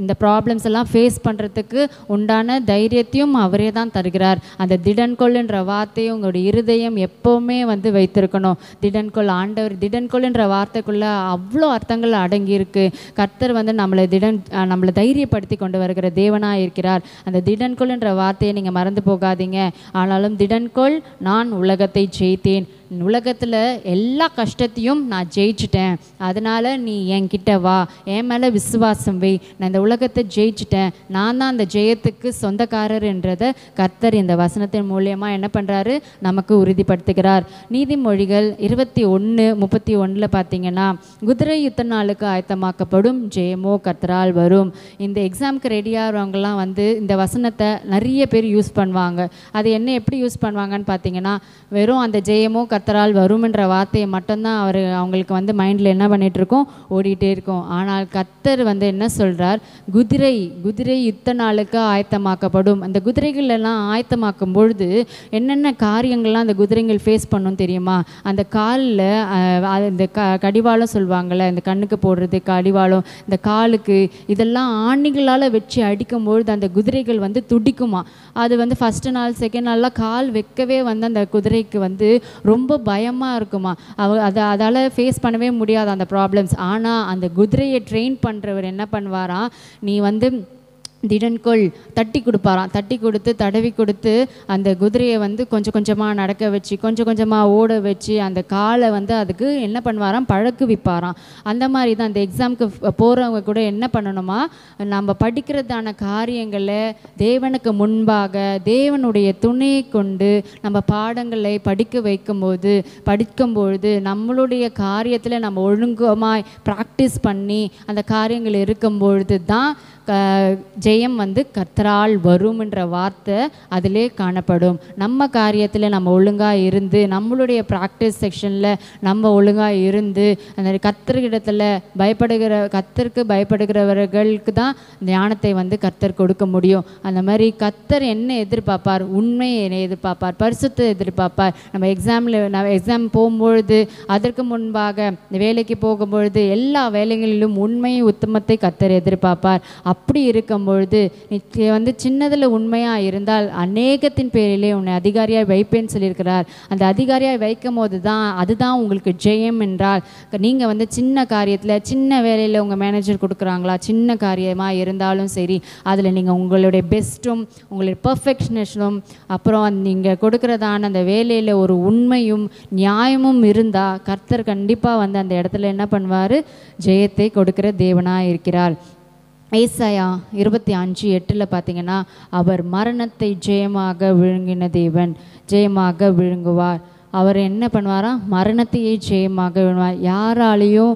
இந்த ப்ராப்ளம்ஸ் எல்லாம் ஃபேஸ் பண்ணுறதுக்கு உண்டான தைரியத்தையும் அவரே தான் தருகிறார். அந்த திடன்கொள்ன்ற வார்த்தையை உங்களுடைய இருதயம் எப்போவுமே வந்து வைத்திருக்கணும். திடன்கொள், ஆண்டவர் திடன்கொள்ன்ற வார்த்தைக்குள்ளே அவ்வளோ அர்த்தங்கள் அடங்கியிருக்கு. கர்த்தர் வந்து நம்மளை தைரியப்படுத்தி கொண்டு வருகிற தேவனாக இருக்கிறார். அந்த திடன்கொள்ன்ற வார்த்தையை நீங்கள் மறந்து போகாதீங்க. ஆனாலும் திடன்கொள், நான் உலகத்தை ஜெயித்தேன், உலகத்தில் எல்லா கஷ்டத்தையும் நான் ஜெயிச்சிட்டேன், அதனால் நீ என்கிட்ட வா, என் மேலே விசுவாசம் வை, நான் இந்த உலகத்தை ஜெயிச்சிட்டேன், நான் தான் அந்த ஜெயத்துக்கு சொந்தக்காரர் என்றதை கர்த்தர் இந்த வசனத்தின் மூலியமாக என்ன பண்ணுறாரு, நமக்கு உறுதிப்படுத்துகிறார். நீதிமொழிகள் 21:31 பார்த்தீங்கன்னா, குதிரை யுத்த நாளுக்கு ஆயத்தமாக்கப்படும் ஜெயமோ கர்த்தரால் வரும். இந்த எக்ஸாமுக்கு ரெடியாகிறவங்கலாம் வந்து இந்த வசனத்தை நிறைய பேர் யூஸ் பண்ணுவாங்க. அது என்ன எப்படி யூஸ் பண்ணுவாங்கன்னு பார்த்தீங்கன்னா, வெறும் அந்த ஜெயமோ கர்த்தரால் வரும்ன்ற வார்த்தையை மட்டும்தான் அவங்களுக்கு வந்து மைண்டில் என்ன பண்ணிகிட்ருக்கோம், ஓடிட்டே இருக்கும். ஆனால் கர்த்தர் வந்து என்ன சொல்கிறார், குதிரை யுத்த நாளுக்கு ஆயத்தமாக்கப்படும். அந்த குதிரைகள் எல்லாம் ஆயத்தமாக்கும் பொழுது என்னென்ன காரியங்கள்லாம் அந்த குதிரைகள் ஃபேஸ் பண்ணும் தெரியுமா? அந்த காலில் இந்த கடிவாளம் சொல்லுவாங்கள்ல, இந்த கண்ணுக்கு போடுறது கடிவாளம், இந்த காலுக்கு இதெல்லாம் ஆணிகளால் வச்சு அடிக்கும்பொழுது அந்த குதிரைகள் வந்து துடிக்குமா. அது வந்து ஃபஸ்ட்டு நாள் செகண்ட் நாள்லாம் கால் வைக்கவே வந்து அந்த குதிரைக்கு வந்து ரொம்ப பயமாக இருக்குமா. அதால் ஃபேஸ் பண்ணவே முடியாது அந்த ப்ராப்ளம்ஸ். ஆனால் அந்த குதிரையை ட்ரெயின் பண்ணுறவர் என்ன பண்ணுவாராம், நீ வந்து திடன்கொள் தட்டி கொடுப்பாராம். தட்டி கொடுத்து தடவி கொடுத்து அந்த குதிரையை வந்து கொஞ்சம் கொஞ்சமாக நடக்க வச்சு கொஞ்சம் கொஞ்சமாக ஓட வச்சு அந்த காலை வந்து அதுக்கு என்ன பண்ணுவாராம், பழக்குவிப்பாராம். அந்த மாதிரி தான் அந்த எக்ஸாமுக்கு போகிறவங்க கூட என்ன பண்ணணுமா, நம்ம படிக்கிறதான காரியங்களை தேவனுக்கு முன்பாக தேவனுடைய துணையை கொண்டு நம்ம பாடங்களை படிக்கும்பொழுது நம்மளுடைய காரியத்தில் நம்ம ஒழுங்கமாய் ப்ராக்டிஸ் பண்ணி அந்த காரியங்கள் இருக்கும்பொழுது தான் ஜெயம் வந்து கர்த்தரால் வரும்ன்ற வார்த்தை அதிலே காணப்படும். நம்ம காரியத்தில் நம்ம ஒழுங்காக இருந்து நம்மளுடைய ப்ராக்டிஸ் செக்ஷனில் நம்ம ஒழுங்காக இருந்து அந்த கர்த்தர்கிடத்தில் கர்த்தருக்கு பயப்படுகிறவர்களுக்கு தான் ஞானத்தை வந்து கர்த்தர் கொடுக்க முடியும். அந்த மாதிரி கர்த்தர் என்ன எதிர்பார்ப்பார், உண்மையை என்ன எதிர்பார்ப்பார், பரிசுத்தை எதிர்பார்ப்பார். நம்ம எக்ஸாம் போகும்பொழுது அதற்கு முன்பாக வேலைக்கு போகும்பொழுது எல்லா வேலைகளிலும் உண்மை உத்தமத்தை கர்த்தர் எதிர்பார்ப்பார். அப்படி இருக்கும் பொழுது நீ வந்து சின்னதில் உண்மையாக இருந்தால் அநேகத்தின் பேரிலே உன்னை அதிகாரியாக வைப்பேன்னு சொல்லியிருக்கிறார். அந்த அதிகாரியாக வைக்கும் போது தான் அதுதான் உங்களுக்கு ஜெயம் என்றால், நீங்கள் வந்து சின்ன காரியத்தில் சின்ன வேலையில் உங்கள் மேனேஜர் கொடுக்குறாங்களா, சின்ன காரியமாக இருந்தாலும் சரி, அதில் நீங்கள் உங்களுடைய பெஸ்ட்டும் உங்களுடைய பர்ஃபெக்ஷனிஸ்டும் அப்புறம் நீங்கள் கொடுக்குறதான அந்த வேலையில் ஒரு உண்மையும் நியாயமும் இருந்தால் கர்த்தர் கண்டிப்பாக வந்து அந்த இடத்துல என்ன பண்ணுவார், ஜெயத்தை கொடுக்கிற தேவனாக இருக்கிறார். ஏசாயா 25:8 பார்த்தீங்கன்னா, அவர் மரணத்தை ஜெயமாக விழுங்கின தேவன், ஜெயமாக விழுங்குவார். அவர் என்ன பண்ணுவாராம், மரணத்தையே ஜெயமாக விழுவார். யாராலையும்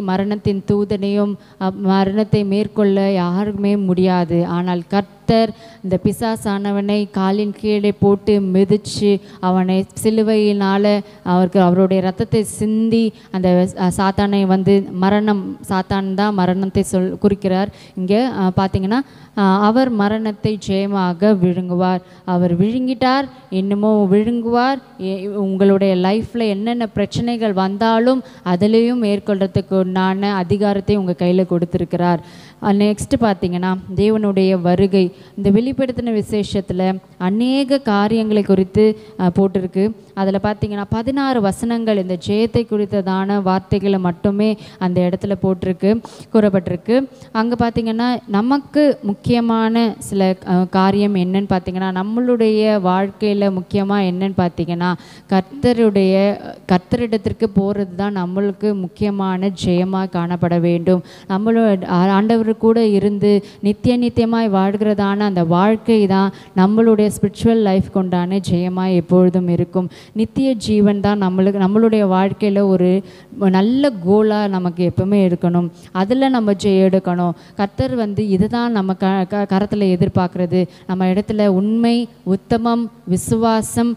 மரணத்தின் தூதனையும் மரணத்தை மேற்கொள்ள யாருக்குமே முடியாது. ஆனால் கர்த்தர் இந்த பிசாசானவனை காலின் கீழே போட்டு மிதித்து அவனை சிலுவையினால் அவருடைய ரத்தத்தை சிந்தி அந்த சாத்தானை வந்து சாத்தான் தான் மரணத்தை குறிக்கிறார். இங்கே பார்த்தீங்கன்னா, அவர் மரணத்தை ஜெயமாக விழுங்குவார். அவர் விழுங்கிட்டார், இன்னமும் விழுங்குவார். உங்களுடைய லைஃப்பில் என்னென்ன பிரச்சனைகள் வந்தாலும் அதிலையும் மேற்கொள்கிறதுக்கு உண்டான அதிகாரத்தை உங்கள் கையில் கொடுத்துருக்கிறார். நெக்ஸ்ட்டு பார்த்தீங்கன்னா, தேவனுடைய வருகை. இந்த வெளிப்படுத்தின விசேஷத்தில் அநேக காரியங்களை குறித்து போட்டிருக்கு. அதில் பார்த்தீங்கன்னா 16 வசனங்கள் இந்த ஜெயத்தை குறித்ததான வார்த்தைகளை மட்டுமே அந்த இடத்துல கூறப்பட்டிருக்கு. அங்கே பார்த்தீங்கன்னா நமக்கு முக்கியமான சில காரியம் என்னன்னு பார்த்தீங்கன்னா, நம்மளுடைய வாழ்க்கையில் முக்கியமாக என்னன்னு பார்த்தீங்கன்னா, கர்த்தரிடத்திற்கு போகிறது தான் நம்மளுக்கு முக்கியமான ஜெயமாக காணப்பட வேண்டும். ஆண்டவர் கூட இருந்து நித்தியமாய் வாழ்கிறதான அந்த வாழ்க்கை தான் நம்மளுடைய ஸ்பிரிச்சுவல் லைஃப் கொண்டான ஜெயமாய் எப்பொழுதும் இருக்கும். நித்திய ஜீவன் தான் நம்மளுடைய வாழ்க்கையில் ஒரு நல்ல கோலாக நமக்கு எப்பவுமே இருக்கணும். அதில் நம்ம ஜெயம் எடுக்கணும். கர்த்தர் வந்து இதுதான் நம்ம கரத்தில் எதிர்பார்க்குறது. நம்ம இடத்துல உண்மை, உத்தமம், விசுவாசம்,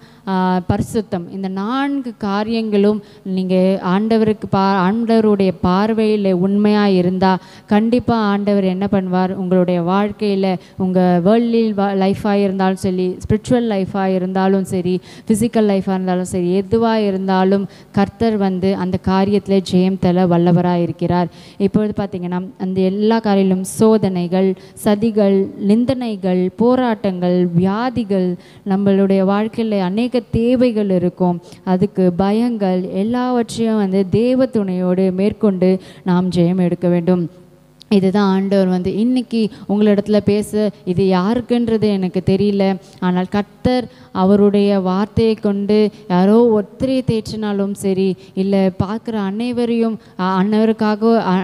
பரிசுத்தம், இந்த 4 காரியங்களும் நீங்கள் ஆண்டவருடைய பார்வையில் உண்மையாக இருந்தால் கண்டிப்பாக ஆண்டவர் என்ன பண்ணுவார், உங்களுடைய வாழ்க்கையில் உங்கள் வேர்ல்ட்லி லைஃபாக இருந்தாலும் சரி, ஸ்பிரிச்சுவல் லைஃபாக இருந்தாலும் சரி, ஃபிசிக்கல் லைஃபாக இருந்தாலும் சரி, எதுவாக இருந்தாலும் கர்த்தர் வந்து அந்த காரியத்தில் ஜெயம் தர வல்லவராக இருக்கிறார். இப்பொழுது பார்த்திங்கன்னா, அந்த எல்லா காரியம் சோதனைகள், சதிகள், நிந்தனைகள், போராட்டங்கள், வியாதிகள், நம்மளுடைய வாழ்க்கையில் அநேக தேவைகள் இருக்கும். அதுக்கு பயங்கள் எல்லாவற்றையும் வந்து தேவ துணையோடு மேற்கொண்டு நாம் ஜெயம் எடுக்க வேண்டும். இதுதான் ஆண்டவர் வந்து இன்னைக்கு உங்களிடத்துல பேச, இது யாருக்குன்றது எனக்கு தெரியல, ஆனால் கர்த்தர் அவருடைய வார்த்தையை கொண்டு யாரோ ஒருத்தரையை தேற்றினாலும் சரி, இல்லை பார்க்குற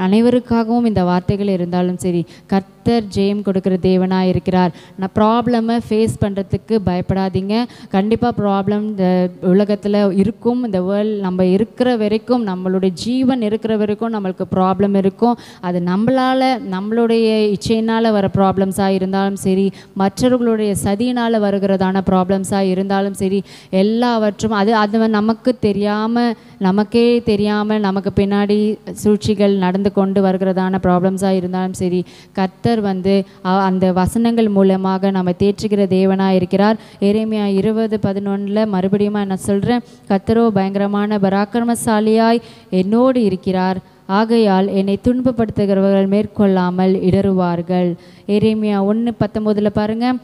அனைவருக்காகவும் இந்த வார்த்தைகள் இருந்தாலும் சரி, கர்த்தர் ஜெயம் கொடுக்குற தேவனாக இருக்கிறார். நான் ப்ராப்ளமை ஃபேஸ் பண்ணுறதுக்கு பயப்படாதீங்க. கண்டிப்பாக ப்ராப்ளம் இந்த உலகத்தில் இருக்கும். இந்த வேர்ல்ட் நம்ம இருக்கிற வரைக்கும், நம்மளுடைய ஜீவன் இருக்கிற வரைக்கும் நம்மளுக்கு ப்ராப்ளம் இருக்கும். அது நம்மளுடைய இச்சையினால் வர ப்ராப்ளம்ஸாக இருந்தாலும் சரி, மற்றவர்களுடைய சதியினால் வருகிறதான ப்ராப்ளம்ஸாக இருந்தாலும் சரி, எல்லாவற்றும் அது நமக்கே தெரியாமல் நமக்கு பின்னாடி சூழ்ச்சிகள் நடந்து கொண்டு வருகிறதான ப்ராப்ளம்ஸாக இருந்தாலும் சரி, கர்த்தர் வந்து அந்த வசனங்கள் மூலமாக நம்ம தேற்றுகிற தேவனாக இருக்கிறார். எரேமியா 20:11 மறுபடியும் நான் சொல்கிறேன், கர்த்தரோ பயங்கரமான பராக்கிரமசாலியாய் என்னோடு இருக்கிறார், ஆகையால் என்னை துன்பப்படுத்துகிறவர்கள் மேற்கொள்ளாமல் இடறுவார்கள். எரேமியா 1:19 பாருங்கள்,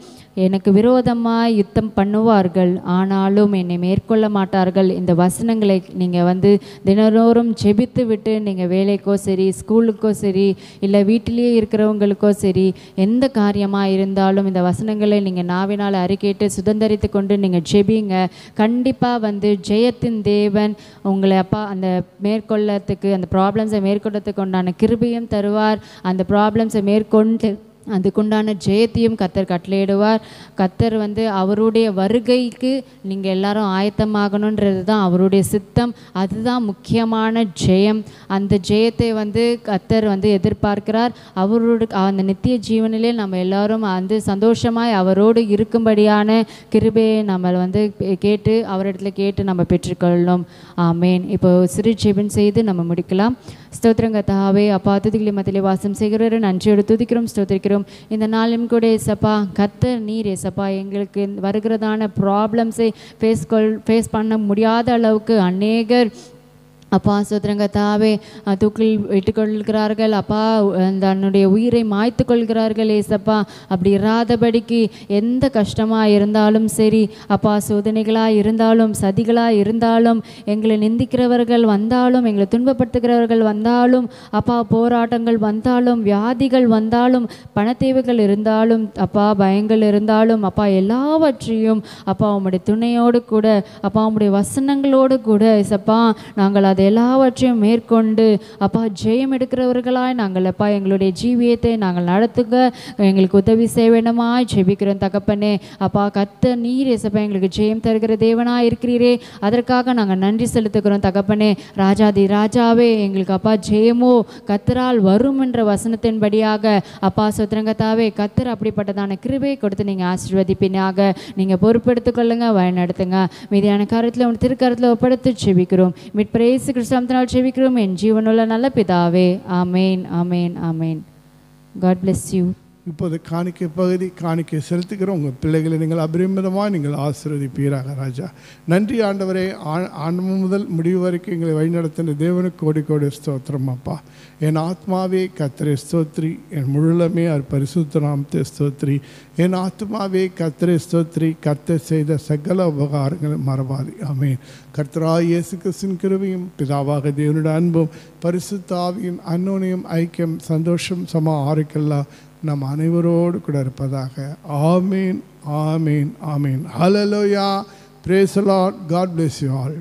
எனக்கு விரோதமாக யுத்தம் பண்ணுவார்கள், ஆனாலும் என்னை மேற்கொள்ள மாட்டார்கள். இந்த வசனங்களை நீங்கள் வந்து தினந்தோறும் ஜெபித்து விட்டு நீங்கள் வேலைக்கோ சரி, ஸ்கூலுக்கோ சரி, இல்லை வீட்டிலேயே இருக்கிறவங்களுக்கோ சரி, எந்த காரியமாக இருந்தாலும் இந்த வசனங்களை நீங்கள் நாவினால் அறிக்கையிட்டு சுதந்திரித்து கொண்டு நீங்கள் ஜெபிங்க. கண்டிப்பாக வந்து ஜெயத்தின் தேவன் உங்களை அந்த மேற்கொள்ளத்துக்கு, அந்த ப்ராப்ளம்ஸை மேற்கொள்ளத்துக்கு உண்டான கிருபையும் தருவார். அந்த ப்ராப்ளம்ஸை மேற்கொண்டு அதுக்குண்டான ஜெயத்தையும் கர்த்தர் கட்டளையிடுவார். கர்த்தர் வந்து அவருடைய வருகைக்கு நீங்கள் எல்லாரும் ஆயத்தமாகணுன்றது தான் அவருடைய சித்தம். அதுதான் முக்கியமான ஜெயம். அந்த ஜெயத்தை வந்து கர்த்தர் வந்து எதிர்பார்க்கிறார். அந்த நித்திய ஜீவனிலே நம்ம எல்லாரும் வந்து சந்தோஷமாய் அவரோடு இருக்கும்படியான கிருபையை நம்ம வந்து அவரிடத்துல கேட்டு நம்ம பெற்றுக்கொள்ளணும். ஆமேன். இப்போ சிறு ஜெபம் செய்து நம்ம முடிக்கலாம். ஸ்தோத்திரம் கர்த்தாவே, அப்பா துதிகளை மத்தியிலே வாசம் செய்கிறவரை நன்றியோடு துதிக்கிறோம், ஸ்தோத்திரிக்கிறோம். இந்த நாளும் கூட ஏசப்பா, கர்த்தர் நீர் ஏசப்பா எங்களுக்கு வருகிறதான ப்ராப்ளம்ஸை ஃபேஸ் பண்ண முடியாத அளவுக்கு அநேகர் அப்பா சோத்திரங்க தாவே தூக்கில் விட்டுக்கொள்கிறார்கள் அப்பா, தன்னுடைய உயிரை மாய்த்து கொள்கிறார்கள் ஏசப்பா. அப்படி இராதபடிக்கு எந்த கஷ்டமாக இருந்தாலும் சரி அப்பா, சோதனைகளாக இருந்தாலும் சதிகளாக இருந்தாலும், எங்களை நிந்திக்கிறவர்கள் வந்தாலும், எங்களை துன்பப்படுத்துகிறவர்கள் வந்தாலும் அப்பா, போராட்டங்கள் வந்தாலும், வியாதிகள் வந்தாலும், பணத்தேவைகள் இருந்தாலும் அப்பா, பயங்கள் இருந்தாலும் அப்பா, எல்லாவற்றையும் அப்பா உம்முடைய துணையோடு கூட அப்பா, உம்முடைய வசனங்களோடு கூட ஏசப்பா நாங்கள் அதை எல்லாவற்றையும் மேற்கொண்டு அப்பா ஜெயம் எடுக்கிறவர்களாய் நாங்கள் அப்பா எங்களுடைய ஜீவியத்தை நாங்கள் நடத்துக எங்களுக்கு உதவி செய்ய வேண்டுமாய் ஜெபிக்கிறோம் தகப்பனே. அப்பா கர்த்தர் நீர் ஏசப்பா எங்களுக்கு ஜெயம் தருகிற தேவனாய் இருக்கிறீரே, அதற்காக நாங்கள் நன்றி செலுத்துகிறோம் தகப்பனே. ராஜாதி ராஜாவே, எங்களுக்கு அப்பா ஜெயமோ கர்த்தரால் வரும் என்ற வசனத்தின்படியாக அப்பா சொத்திரங்கத்தாவே கர்த்தர் அப்படிப்பட்டதான கிருபையை கொடுத்து நீங்கள் ஆசீர்வதிப்பினாக நீங்கள் பொறுப்பெடுத்துக் கொள்ளுங்க, வழிநடத்துங்க. மீதியான காரியத்தில் உன் திருக்கரத்தில் ஒப்படைத்து ஜெபிக்கிறோம். மீட்பரேசு கிறிஸ்துவினால் ஜெபிக்கிறோம் என் ஜீவனுள்ள நல்ல பிதாவே. ஆமேன், ஆமேன், ஆமேன். God bless you. இப்போது காணிக்கை பகுதி காணிக்கை செலுத்துகிறோம். உங்கள் பிள்ளைகளை நீங்கள் அபரிமிதமாக நீங்கள் ஆசீர்வதிப்பீராக ராஜா. நன்றி ஆண்டவரே, ஆரம்பம் முதல் முடிவு வரைக்கும் எங்களை வழிநடத்தின தேவனுக்கு கோடி கோடி ஸ்தோத்திரம் அப்பா. என் ஆத்மாவே கர்த்தரை ஸ்தோத்ரி, என் முழுலமே அவர் பரிசுத்த நாமத்தை ஸ்தோத்ரி. என் ஆத்மாவே கர்த்தரை ஸ்தோத்ரி, கர்த்தர் செய்த சகல உபகாரங்களை மறவாதி. ஆமேன். கர்த்தராகிய இயேசு கிறிஸ்துவின் கிருபையும் பிதாவாக தேவனுடைய அன்பும் பரிசுத்த ஆவியின் அன்யோன்யம் ஐக்கியம் சந்தோஷம் சம ஆரோக்கியம் நம் அனைவரோடு கூட இருப்பதாக. ஆமீன், ஆமீன், ஆமீன். ஹல்லேலூயா. Praise the Lord. God bless you all.